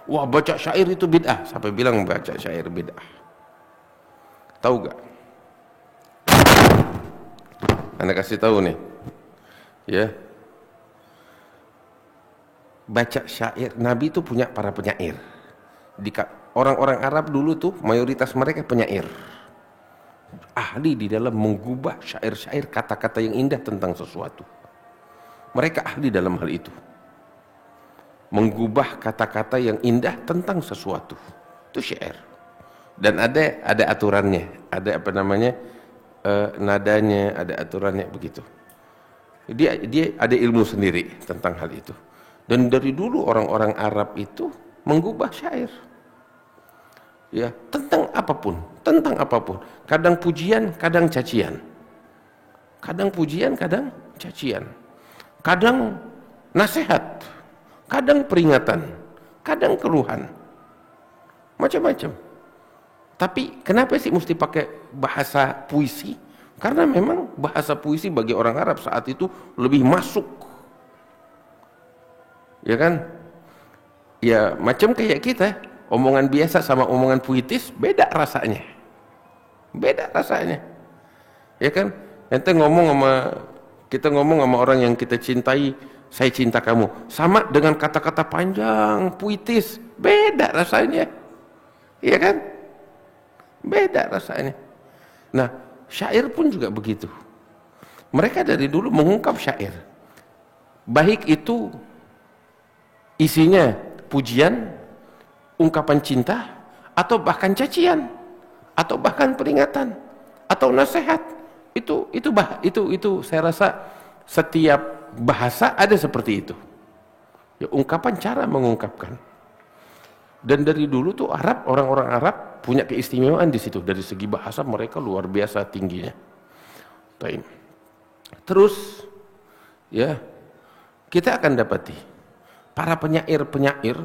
Wah, baca syair itu bid'ah. Siapa bilang baca syair bid'ah? Tahu gak? Anda kasih tahu nih. Ya. Baca syair, Nabi itu punya para penyair. Orang-orang Arab dulu tuh mayoritas mereka penyair. Ahli di dalam menggubah syair-syair kata-kata yang indah tentang sesuatu. Mereka ahli dalam hal itu. Menggubah kata-kata yang indah tentang sesuatu. Itu syair. Dan ada aturannya, ada apa namanya? Nadanya, ada aturannya begitu. Dia ada ilmu sendiri tentang hal itu. Dan dari dulu orang-orang Arab itu menggubah syair. Ya, tentang apapun. Kadang pujian, kadang cacian. Kadang pujian, kadang cacian. Kadang nasihat, kadang peringatan, kadang keluhan. Macam-macam. Tapi kenapa sih mesti pakai bahasa puisi? Karena memang bahasa puisi bagi orang Arab saat itu lebih masuk Ya kan? Ya macam kayak kita, omongan biasa sama omongan puitis beda rasanya. Beda rasanya. Ya kan? Kita ngomong sama orang yang kita cintai, saya cinta kamu. Sama dengan kata-kata panjang, puitis, beda rasanya. Iya kan? Beda rasanya. Nah, syair pun juga begitu. Mereka dari dulu mengungkap syair. Baik itu isinya pujian, ungkapan cinta, atau bahkan cacian, atau bahkan peringatan, atau nasihat. Itu saya rasa setiap bahasa ada seperti itu. Ya, ungkapan cara mengungkapkan. Dan dari dulu tuh orang-orang Arab punya keistimewaan di situ. Dari segi bahasa mereka luar biasa tingginya. Terus ya kita akan dapati para penyair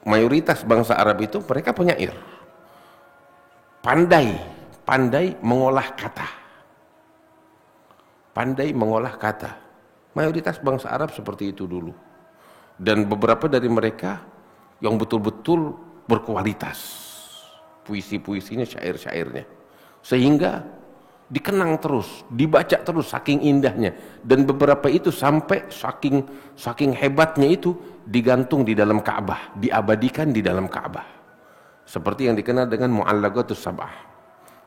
mayoritas bangsa Arab itu mereka penyair. Pandai mengolah kata. Pandai mengolah kata. Mayoritas bangsa Arab seperti itu dulu. Dan beberapa dari mereka yang betul-betul berkualitas. Puisi-puisinya, syair-syairnya. Sehingga dikenang terus, dibaca terus saking indahnya. Dan beberapa itu sampai saking hebatnya itu digantung di dalam Ka'bah, diabadikan di dalam Ka'bah. Seperti yang dikenal dengan Mu'allaqatus Sab'ah.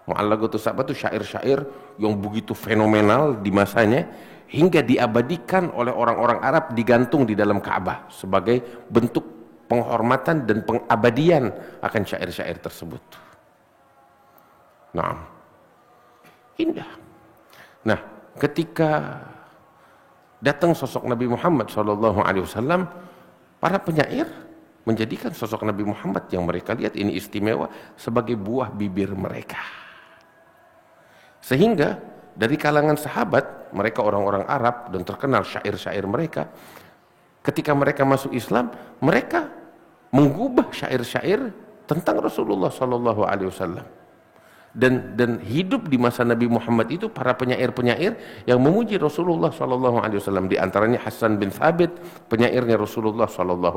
Mu'allaqatus Sab'ah itu syair-syair yang begitu fenomenal di masanya hingga diabadikan oleh orang-orang Arab, digantung di dalam Ka'bah sebagai bentuk penghormatan dan pengabadian akan syair-syair tersebut. Nah, indah. Nah, ketika datang sosok Nabi Muhammad SAW, para penyair menjadikan sosok Nabi Muhammad yang mereka lihat ini istimewa sebagai buah bibir mereka. Sehingga dari kalangan sahabat, mereka orang-orang Arab dan terkenal syair-syair mereka, ketika mereka masuk Islam, mereka menggubah syair-syair tentang Rasulullah SAW. Dan hidup di masa Nabi Muhammad itu para penyair-penyair yang memuji Rasulullah SAW. Di antaranya Hasan bin Thabit, penyairnya Rasulullah SAW.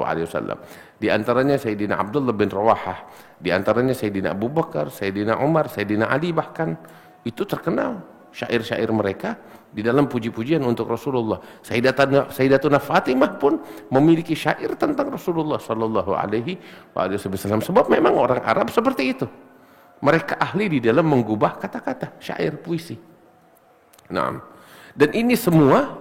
Di antaranya Sayyidina Abdullah bin Rawahah. Di antaranya Sayyidina Abu Bakar, Sayyidina Umar, Sayyidina Ali bahkan. Itu terkenal syair-syair mereka di dalam puji-pujian untuk Rasulullah. Sayyidatuna Fatimah pun memiliki syair tentang Rasulullah SAW. Sebab memang orang Arab seperti itu. Mereka ahli di dalam menggubah kata-kata, syair, puisi. Nah, dan ini semua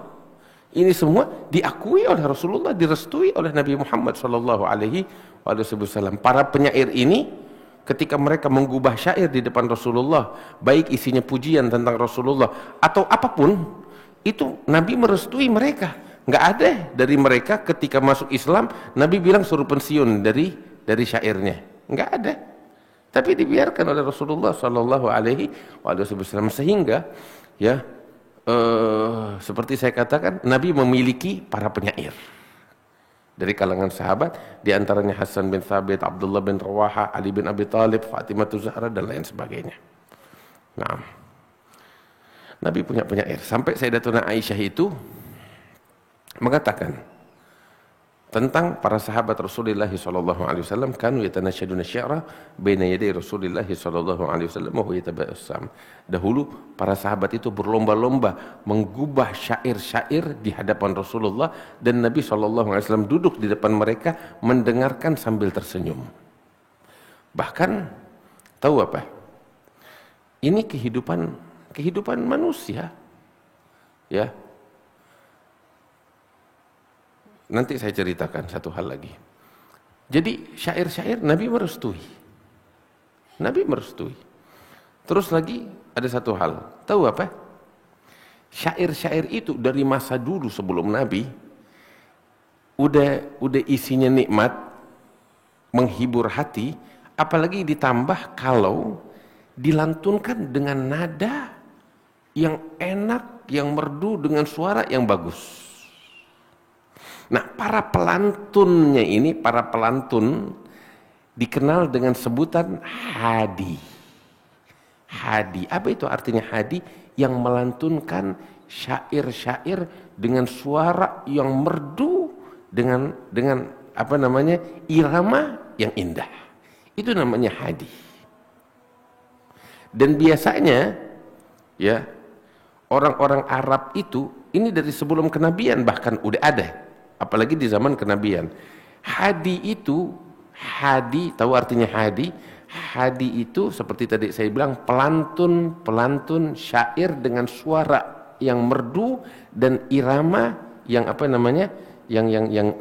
diakui oleh Rasulullah, direstui oleh Nabi Muhammad SAW. Para penyair ini ketika mereka menggubah syair di depan Rasulullah, baik isinya pujian tentang Rasulullah atau apapun, itu Nabi merestui mereka. Nggak ada dari mereka ketika masuk Islam Nabi bilang suruh pensiun dari syairnya. Nggak ada. Tapi dibiarkan oleh Rasulullah SAW, sehingga ya seperti saya katakan, Nabi memiliki para penyair dari kalangan sahabat, di antaranya Hasan bin Thabit, Abdullah bin Rawaha, Ali bin Abi Thalib, Fatimah Zahra dan lain sebagainya. Nah, Nabi punya penyair. Sampai Sayyidatuna Aisyah itu mengatakan tentang para sahabat Rasulullah SAW, kanu yatanasyaduna syi'ra baina yaday Rasulullah SAW wa huwa yatabassam. Dahulu para sahabat itu berlomba-lomba menggubah syair-syair di hadapan Rasulullah, dan Nabi SAW duduk di depan mereka mendengarkan sambil tersenyum. Bahkan tahu apa? Ini kehidupan manusia. Ya. Nanti saya ceritakan satu hal lagi. Jadi syair-syair Nabi merestui. Nabi merestui. Terus lagi ada satu hal. Tahu apa? Syair-syair itu dari masa dulu sebelum Nabi udah isinya nikmat, menghibur hati, apalagi ditambah kalau dilantunkan dengan nada yang enak, yang merdu, dengan suara yang bagus. Nah, para pelantunnya ini, para pelantun dikenal dengan sebutan hadi. Hadi, apa itu artinya hadi? Yang melantunkan syair-syair dengan suara yang merdu dengan apa namanya, irama yang indah. Itu namanya hadi. Dan biasanya ya orang-orang Arab itu ini dari sebelum kenabian bahkan udah ada, apalagi di zaman kenabian. Hadi itu, hadi tahu artinya hadi? Hadi itu seperti tadi saya bilang pelantun syair dengan suara yang merdu dan irama yang apa namanya, yang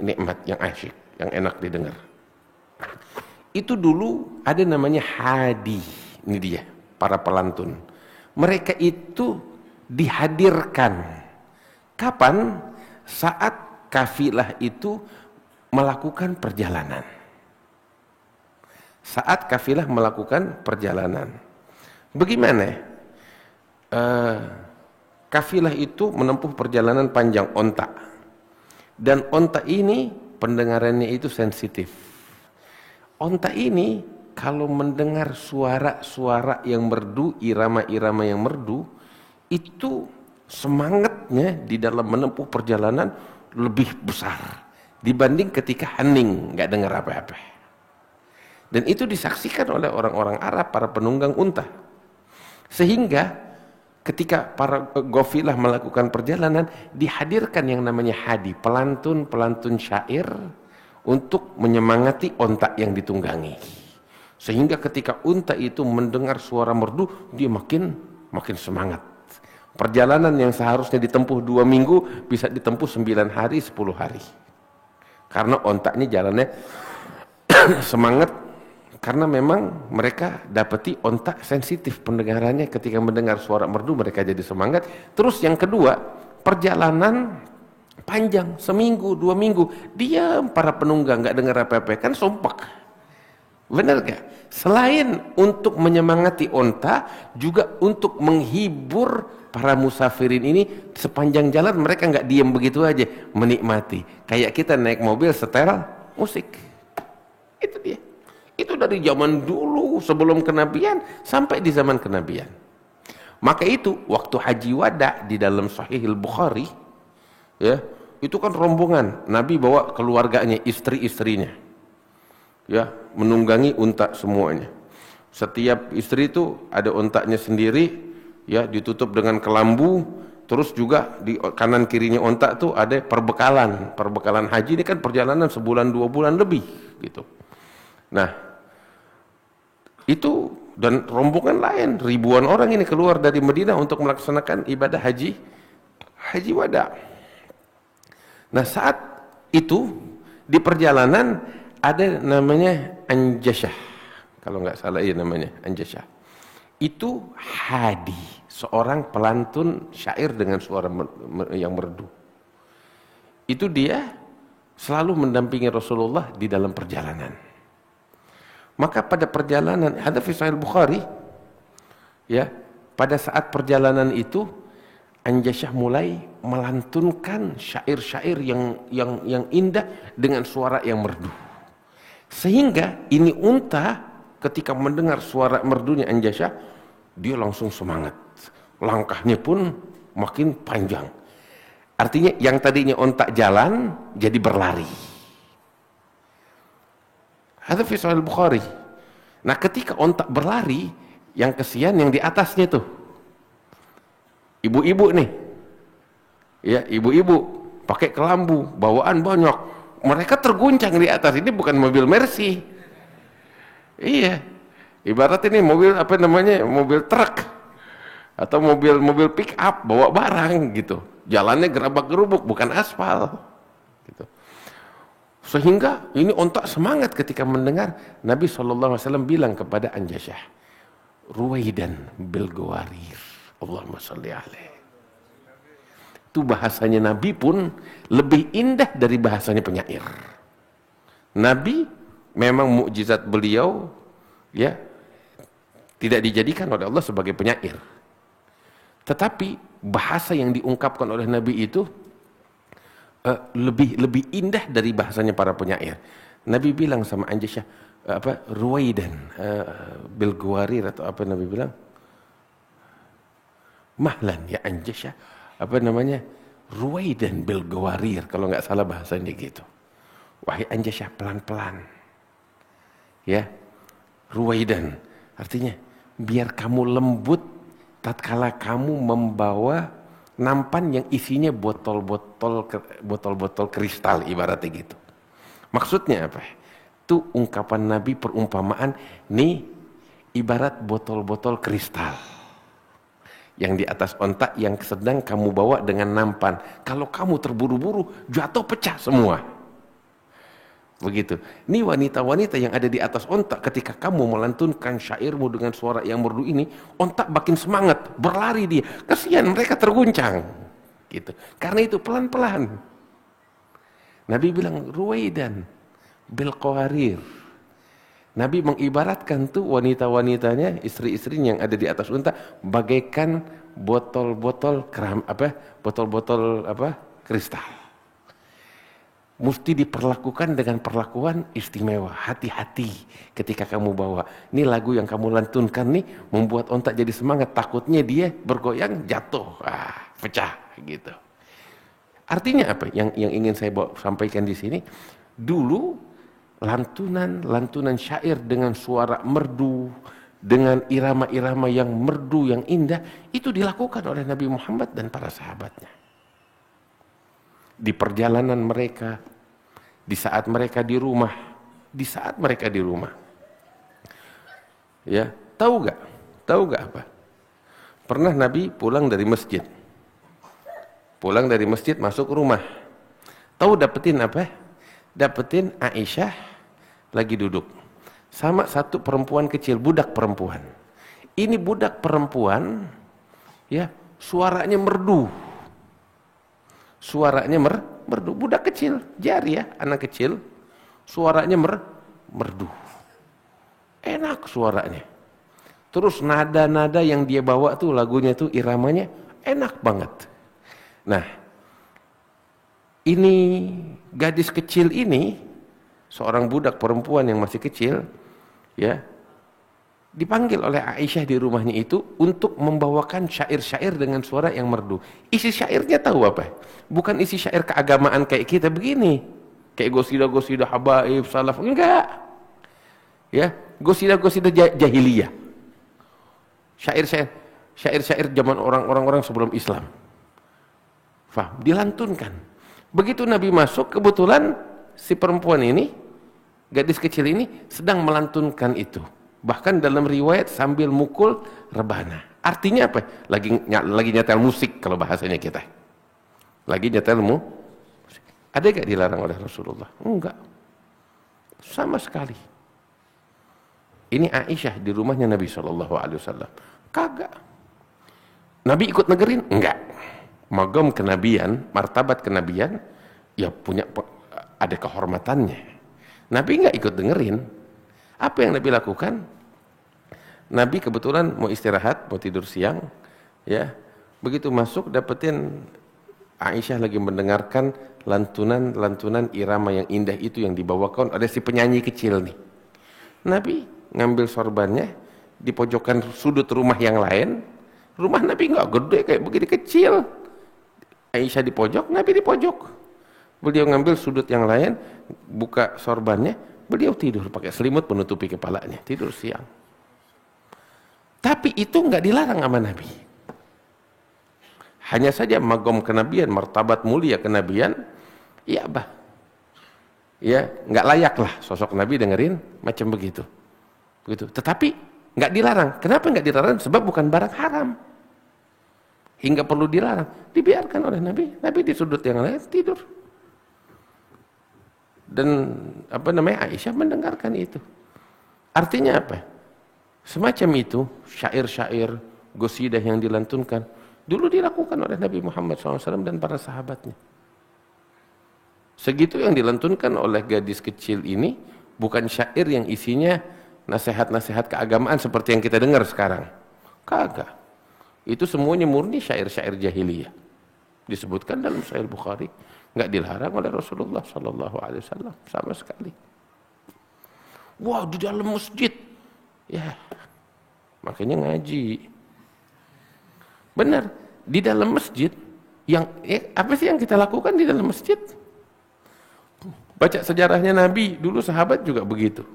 nikmat, yang asyik, yang enak didengar. Itu dulu ada namanya hadi. Ini dia, para pelantun. Mereka itu dihadirkan. Kapan? Saat kafilah itu melakukan perjalanan. Saat kafilah melakukan perjalanan. Bagaimana? Kafilah itu menempuh perjalanan panjang onta. Dan onta ini pendengarannya itu sensitif. Onta ini kalau mendengar suara-suara yang merdu, irama-irama yang merdu, itu semangatnya di dalam menempuh perjalanan lebih besar dibanding ketika hening, nggak dengar apa-apa. Dan itu disaksikan oleh orang-orang Arab, para penunggang unta. Sehingga ketika para gofilah melakukan perjalanan, dihadirkan yang namanya hadi, pelantun syair untuk menyemangati onta yang ditunggangi. Sehingga ketika unta itu mendengar suara merdu, dia makin semangat. Perjalanan yang seharusnya ditempuh 2 minggu bisa ditempuh 9 hari, 10 hari. Karena onta ini jalannya semangat, karena memang mereka dapati onta sensitif pendengarannya, ketika mendengar suara merdu mereka jadi semangat. Terus yang kedua, perjalanan panjang, 1 minggu, 2 minggu, diam para penunggang, nggak dengar apa-apa, kan sumpek. Benar gak? Selain untuk menyemangati onta, juga untuk menghibur para musafirin ini. Sepanjang jalan mereka nggak diam begitu aja, menikmati. Kayak kita naik mobil setel musik. Itu dia. Itu dari zaman dulu sebelum kenabian sampai di zaman kenabian. Maka itu waktu haji wada di dalam Sahih Al-Bukhari, ya, itu kan rombongan Nabi bawa keluarganya, istri-istrinya, ya, menunggangi unta semuanya. Setiap istri itu ada untanya sendiri, ya, ditutup dengan kelambu. Terus juga di kanan kirinya unta tuh ada perbekalan haji. Ini kan perjalanan 1-2 bulan lebih gitu. Nah, itu dan rombongan lain, ribuan orang ini keluar dari Madinah untuk melaksanakan ibadah haji wada. Nah, saat itu di perjalanan ada namanya Anjasyah, kalau nggak salah ya namanya Anjasyah. Itu hadi, seorang pelantun syair dengan suara yang merdu. Itu dia selalu mendampingi Rasulullah di dalam perjalanan. Maka pada perjalanan, ada fi Sahih Bukhari, ya, pada saat perjalanan itu Anjasyah mulai melantunkan syair-syair yang indah dengan suara yang merdu. Sehingga ini unta ketika mendengar suara merdunya Anjasyah, dia langsung semangat. Langkahnya pun makin panjang. Artinya yang tadinya unta jalan jadi berlari. Ada fi Sahih Bukhari. Nah, ketika onta berlari, yang kesian yang di atasnya tuh ibu-ibu nih, ya, ibu-ibu pakai kelambu, bawaan banyak, mereka terguncang di atas. Ini bukan mobil Mercy, iya, ibarat ini mobil apa namanya, mobil truk atau mobil pick up bawa barang gitu, jalannya gerabak-gerubuk, bukan aspal gitu. Sehingga ini onta semangat ketika mendengar. Nabi SAW bilang kepada Anjasyah, Ruwaidan bil gawarir, Allahumma sholli alaih. Itu bahasanya Nabi pun lebih indah dari bahasanya penyair. Nabi memang mukjizat beliau, ya, tidak dijadikan oleh Allah sebagai penyair. Tetapi bahasa yang diungkapkan oleh Nabi itu lebih indah dari bahasanya para penyair. Nabi bilang sama Anjasyah, Ruwaidan bil gawarir, atau apa Nabi bilang? Mahlan ya Anjasyah, Ruwaidan bil gawarir, kalau nggak salah bahasanya gitu. wahai Anjasyah, pelan-pelan. Ya, ruwaidan. Artinya, biar kamu lembut tatkala kamu membawa nampan yang isinya botol-botol kristal, ibaratnya gitu. Maksudnya apa? Itu ungkapan Nabi, perumpamaan, nih ibarat botol-botol kristal yang di atas ontak yang sedang kamu bawa dengan nampan. Kalau kamu terburu-buru, jatuh pecah semua. Begitu. Ini wanita-wanita yang ada di atas ontak, ketika kamu melantunkan syairmu dengan suara yang merdu ini, ontak makin semangat, berlari dia. Kasihan, mereka terguncang. Gitu. Karena itu pelan-pelan. Nabi bilang, ruwaidan bil qawarir. Nabi mengibaratkan tuh wanita-wanitanya, istri-istrinya yang ada di atas unta, bagaikan botol-botol kristal. Mesti diperlakukan dengan perlakuan istimewa, hati-hati ketika kamu bawa. Ini lagu yang kamu lantunkan nih, membuat onta jadi semangat, takutnya dia bergoyang, jatuh, pecah gitu. Artinya apa? Yang ingin saya sampaikan di sini, dulu lantunan syair dengan suara merdu, dengan irama-irama yang merdu, yang indah, itu dilakukan oleh Nabi Muhammad dan para sahabatnya. Di perjalanan mereka, di saat mereka di rumah, Ya, tahu gak apa? Pernah Nabi pulang dari masjid, masuk rumah. Tahu dapetin apa? Dapetin Aisyah lagi duduk sama satu perempuan kecil, budak perempuan. Ini budak perempuan, ya, suaranya merdu. Merdu. Budak kecil, jariyah, anak kecil, suaranya merdu. Enak suaranya. Terus nada-nada yang dia bawa tuh, lagunya tuh, iramanya enak banget. Nah, ini gadis kecil ini, seorang budak perempuan yang masih kecil, ya, dipanggil oleh Aisyah di rumahnya itu untuk membawakan syair-syair dengan suara yang merdu. Isi syairnya tahu apa? Bukan isi syair keagamaan kayak kita begini, kayak gosida-gosida habaib salaf, enggak. Ya, gosida-gosida jahiliyah. Syair-syair zaman orang-orang sebelum Islam. Faham? Dilantunkan. Begitu Nabi masuk, kebetulan si perempuan ini, gadis kecil ini sedang melantunkan itu. Bahkan dalam riwayat sambil mukul rebana. Artinya apa? Lagi nyetel musik kalau bahasanya kita. Lagi nyetel musik. Ada gak dilarang oleh Rasulullah? Enggak. Sama sekali. Ini Aisyah di rumahnya Nabi SAW. Kagak. Nabi ikut negerin? Enggak. Magam kenabian, martabat kenabian, ya ada kehormatannya. Nabi enggak ikut dengerin. Apa yang Nabi lakukan? Nabi kebetulan mau istirahat, mau tidur siang, ya. Begitu masuk, dapetin Aisyah lagi mendengarkan lantunan irama yang indah itu yang dibawakan ada si penyanyi kecil nih. Nabi ngambil sorbannya di pojokan sudut rumah yang lain. Rumah Nabi enggak gede kayak begini, kecil. Aisyah di pojok, Nabi di pojok. Beliau ngambil sudut yang lain, buka sorbannya, beliau tidur pakai selimut menutupi kepalanya, tidur siang. Tapi itu enggak dilarang sama Nabi. Hanya saja magom kenabian, martabat mulia kenabian, ya bah. Ya, enggak layak lah sosok Nabi dengerin macam begitu. Begitu. Tetapi enggak dilarang. Kenapa enggak dilarang? Sebab bukan barang haram. Hingga perlu dilarang, dibiarkan oleh Nabi. Nabi di sudut yang lain tidur. Dan Aisyah mendengarkan itu. Artinya apa? Semacam itu syair-syair, gosidah yang dilantunkan dulu dilakukan oleh Nabi Muhammad SAW dan para sahabatnya. Segitu yang dilantunkan oleh gadis kecil ini bukan syair yang isinya nasihat-nasihat keagamaan seperti yang kita dengar sekarang. Kagak. Itu semuanya murni syair-syair jahiliyah. Disebutkan dalam Sahih Bukhari, enggak dilarang oleh Rasulullah SAW sama sekali. Wah, di dalam masjid. Ya. Makanya ngaji. Benar, di dalam masjid apa sih yang kita lakukan di dalam masjid? Baca sejarahnya Nabi, dulu sahabat juga begitu.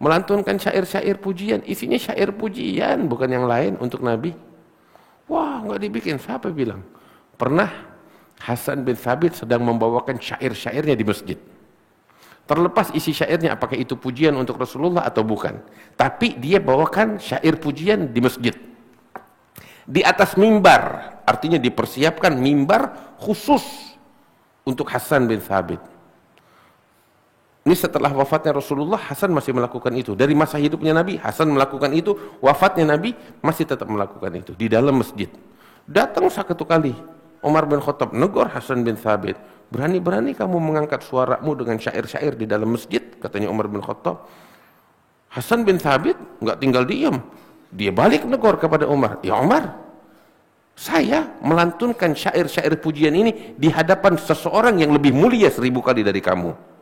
Melantunkan syair-syair pujian, isinya syair pujian, bukan yang lain untuk Nabi. Wah, nggak dibikin, siapa bilang? Pernah Hasan bin Thabit sedang membawakan syair-syairnya di masjid. Terlepas isi syairnya apakah itu pujian untuk Rasulullah atau bukan. Tapi dia bawakan syair pujian di masjid. Di atas mimbar, artinya dipersiapkan mimbar khusus untuk Hasan bin Thabit. Ini setelah wafatnya Rasulullah, Hasan masih melakukan itu. Dari masa hidupnya Nabi, Hasan melakukan itu. Wafatnya Nabi, masih tetap melakukan itu. Di dalam masjid. Datang satu kali, Umar bin Khattab negor Hasan bin Thabit. Berani-berani kamu mengangkat suaramu dengan syair-syair di dalam masjid, katanya Umar bin Khattab. Hasan bin Thabit nggak tinggal diam. Dia balik negor kepada Umar. Ya Umar, saya melantunkan syair-syair pujian ini di hadapan seseorang yang lebih mulia 1000 kali dari kamu.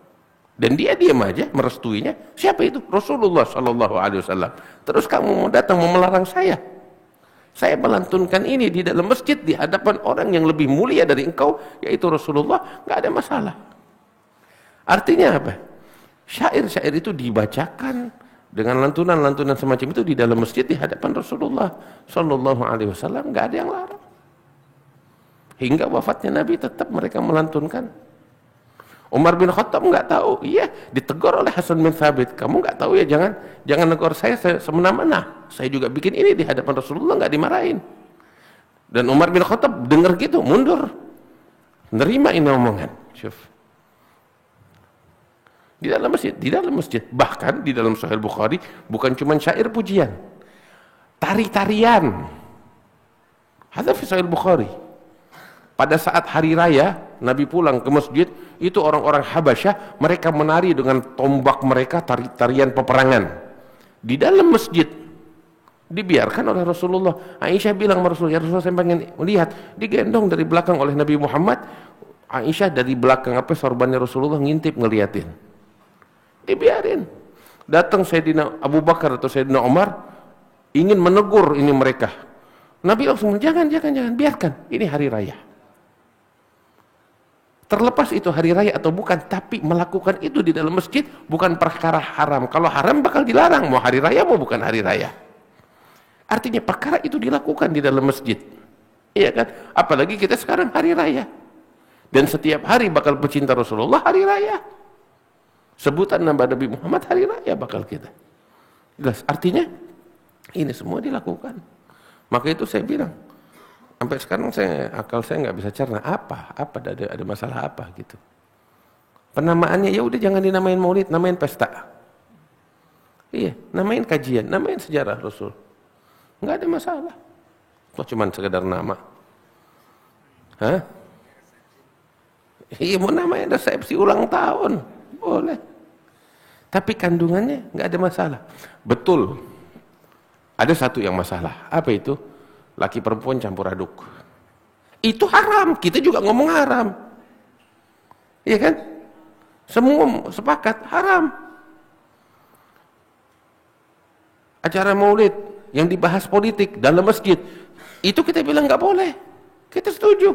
Dan dia diam aja merestuinya. Siapa itu? Rasulullah Shallallahu Alaihi Wasallam. Terus kamu mau datang mau melarang saya? Saya melantunkan ini di dalam masjid di hadapan orang yang lebih mulia dari engkau, yaitu Rasulullah. Nggak ada masalah. Artinya apa? Syair-syair itu dibacakan dengan lantunan-lantunan semacam itu di dalam masjid di hadapan Rasulullah Shallallahu Alaihi Wasallam. Nggak ada yang larang. Hingga wafatnya Nabi tetap mereka melantunkan. Umar bin Khattab nggak tahu, iya, ditegur oleh Hasan bin Thabit. Kamu nggak tahu ya, jangan negor saya semena-mena. Saya juga bikin ini di hadapan Rasulullah, nggak dimarahin. Dan Umar bin Khattab dengar gitu, mundur, nerima ini omongan. Syuf. Di dalam masjid, bahkan di dalam Sahih Bukhari bukan cuma syair pujian, tari-tarian. Hadza fi Sahih Bukhari. Pada saat hari raya, Nabi pulang ke masjid, itu orang-orang Habasyah, mereka menari dengan tombak mereka, tarian peperangan. Di dalam masjid, dibiarkan oleh Rasulullah. Aisyah bilang sama Rasulullah, ya Rasulullah saya pengen melihat. Digendong dari belakang oleh Nabi Muhammad. Aisyah dari belakang sorbannya Rasulullah ngintip ngeliatin. Dibiarin. Datang Sayyidina Abu Bakar atau Sayyidina Umar, ingin menegur ini mereka. Nabi langsung, jangan, biarkan. Ini hari raya. Terlepas itu hari raya atau bukan, tapi melakukan itu di dalam masjid bukan perkara haram. Kalau haram bakal dilarang, mau hari raya mau bukan hari raya. Artinya perkara itu dilakukan di dalam masjid. Iya kan? Apalagi kita sekarang hari raya. Dan setiap hari bakal pecinta Rasulullah hari raya. Sebutan nama Nabi Muhammad hari raya bakal kita. Jelas, artinya ini semua dilakukan. Maka itu saya bilang, sampai sekarang akal saya nggak bisa cerna apa ada masalah apa gitu. Penamaannya ya udah jangan dinamain maulid, namain pesta. Iya, namain kajian, namain sejarah Rasul. Nggak ada masalah. Kok cuman sekedar nama? Hah? Iya, mau namain resepsi ulang tahun, boleh. Tapi kandungannya nggak ada masalah. Betul. Ada satu yang masalah. Apa itu? Laki perempuan campur aduk. Itu haram, kita juga ngomong haram. Iya kan? Semua sepakat haram. Acara maulid yang dibahas politik dalam masjid, itu kita bilang nggak boleh. Kita setuju.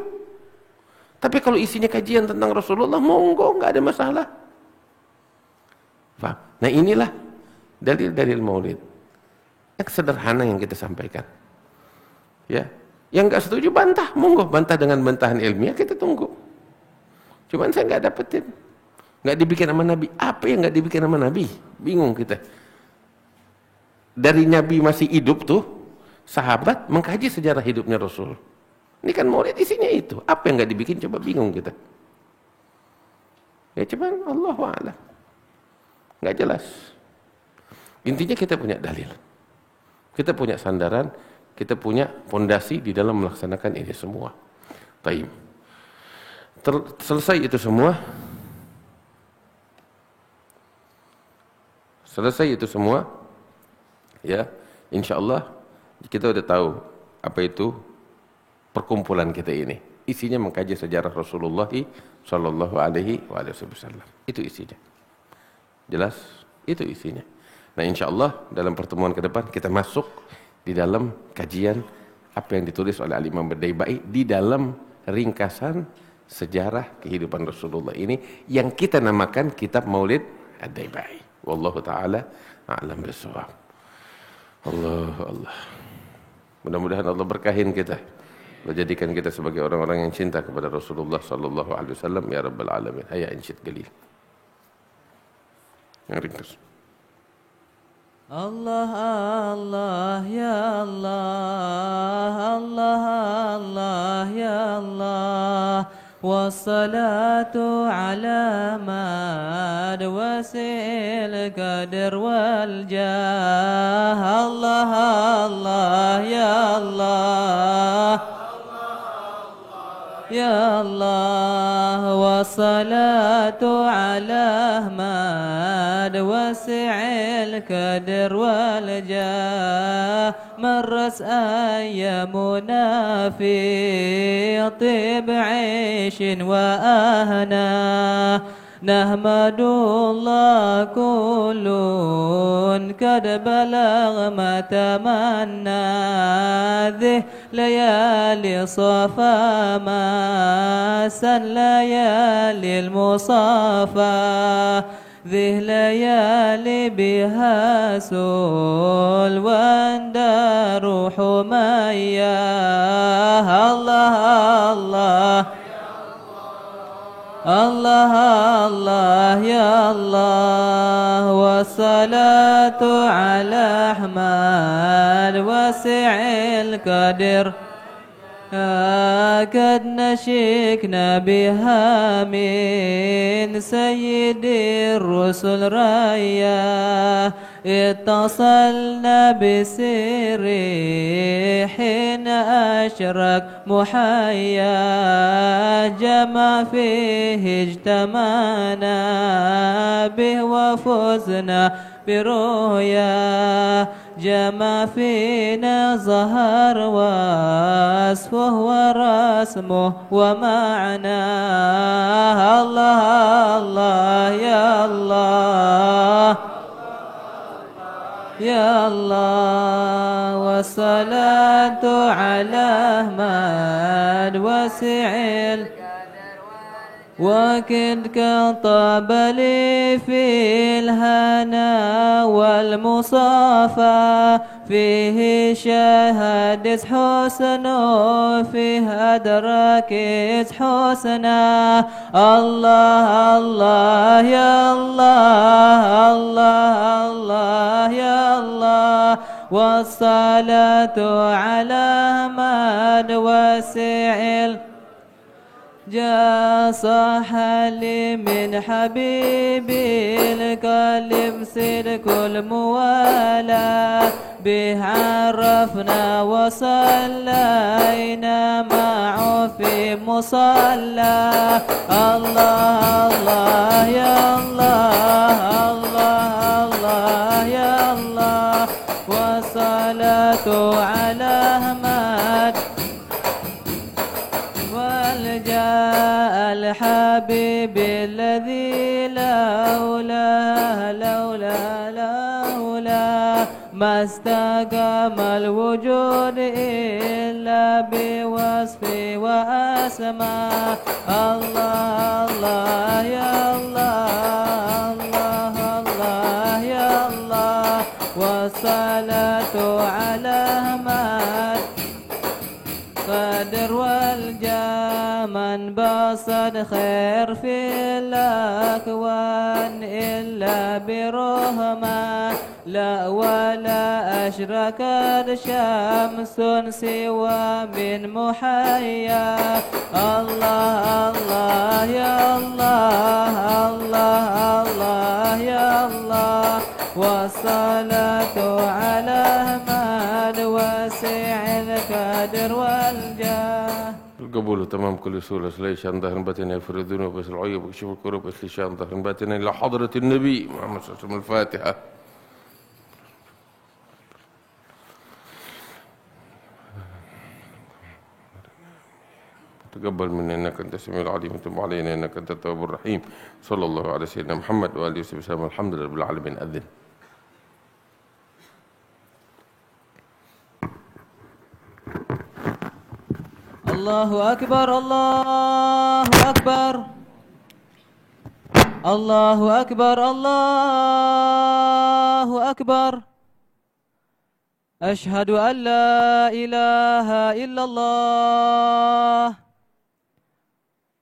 Tapi kalau isinya kajian tentang Rasulullah, monggo, nggak ada masalah. Paham? Nah inilah dalil-dalil maulid. Yang sederhana yang kita sampaikan. Ya, yang nggak setuju bantah, monggo bantah dengan bantahan ilmiah, kita tunggu. Cuman saya nggak dapetin, nggak dibikin sama Nabi. Apa yang nggak dibikin sama Nabi? Bingung kita. Dari Nabi masih hidup tuh, sahabat mengkaji sejarah hidupnya Rasul. Ini kan maulid isinya itu. Apa yang nggak dibikin? Coba bingung kita. Ya cuman Allahu a'lam. Nggak jelas. Intinya kita punya dalil, kita punya sandaran. Kita punya fondasi di dalam melaksanakan ini semua. Baik. Selesai itu semua. Ya, insya Allah kita udah tahu apa itu perkumpulan kita ini. Isinya mengkaji sejarah Rasulullah Shallallahu Alaihi Wasallam. Itu isinya. Jelas? Itu isinya. Nah, insya Allah dalam pertemuan ke depan kita masuk di dalam kajian apa yang ditulis oleh Al-Imam Ad-Daibai di dalam ringkasan sejarah kehidupan Rasulullah ini yang kita namakan kitab Maulid Ad-Daibai. Wallahu taala a'lam bissawab. Allah. Mudah-mudahan Allah berkahin kita, menjadikan kita sebagai orang-orang yang cinta kepada Rasulullah sallallahu alaihi wasallam ya rabbal alamin. Hayya insyid qalil. Yang ringkas. Allah Allah ya Allah, Allah Allah ya Allah, wassalatu ala mad wasil qadar wal jah. Allah Allah ya Allah, ya Allah, wassalatu ala ahmad wasi'il qadr wal jah. مرت أيامنا في طيب عيش وأهنا، نحمد الله كل قد بلغ ما تمنى. ذه ليالي صفا ما سن ليالي المصافى، ذه ليالي بها سول واندار حمياه. الله الله الله الله يا الله، والصلاة على أحمد واسع القدر. قد نشكنا بها من سيد الرسل رايا، اتصلنا بسر حين أشرق محيا. جمع فيه اجتمعنا به وفزنا برؤيا. جمع فينا ظهر وصفه ورسمه ومعناه. الله الله يا الله، يا الله، والصلاة على أحمد وسعيل. وكد كطاب لي في الهنا والمصافى، فيه شهادة حسن وفيه أدرك حسنا. الله الله يا الله، الله الله يا الله، والصلاة على أحمد وسعيل. جاء صح لي من حبيبي القلب صدق الموالاة، به عرفنا وصلينا معه في مصلى. الله الله يا الله، الله الله يا الله، والصلاة على أحمد. والجاء الحبيب الذي لولا ما استقام الوجود إلا بوصفه وأسماء. الله الله يا الله، الله الله يا الله، والصلاة على أحمد قدر والجاه. من بسط خير في الأكوان إلا برحمة، لا ولا أشركت شمس سوى من محيا. الله الله يا الله، الله الله يا الله، والصلاة على أحمد واسع القدر والجاه. القبول تمام كل سورة ليش عن ظهر باتنا يغفر الذنوب ويسر العيوب ويكشف الكروب ويصلي شان ظهر باتنا إلى حضرة النبي محمد صلى الله عليه وسلم. الفاتحة. تقبل منا إنك أنت السميع العليم، وتب علينا إنك أنت التواب الرحيم. صلى الله على سيدنا محمد وآله وصحبه وسلم. الحمد لله رب العالمين. أذن. الله الله أكبر الله أكبر الله أكبر الله أكبر أشهد أن لا إله إلا الله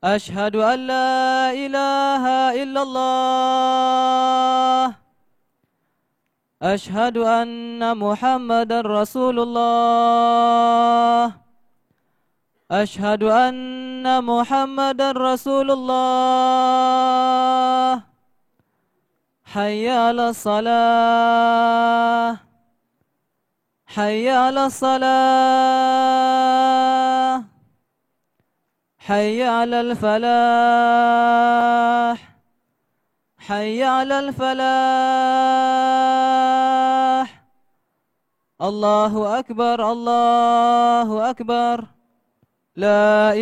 أشهد أن لا إله إلا الله أشهد أن محمدا رسول الله أشهد أن محمدا رسول الله حي على الصلاة حي على الصلاة حي على الفلاح حي على الفلاح الله أكبر الله أكبر لا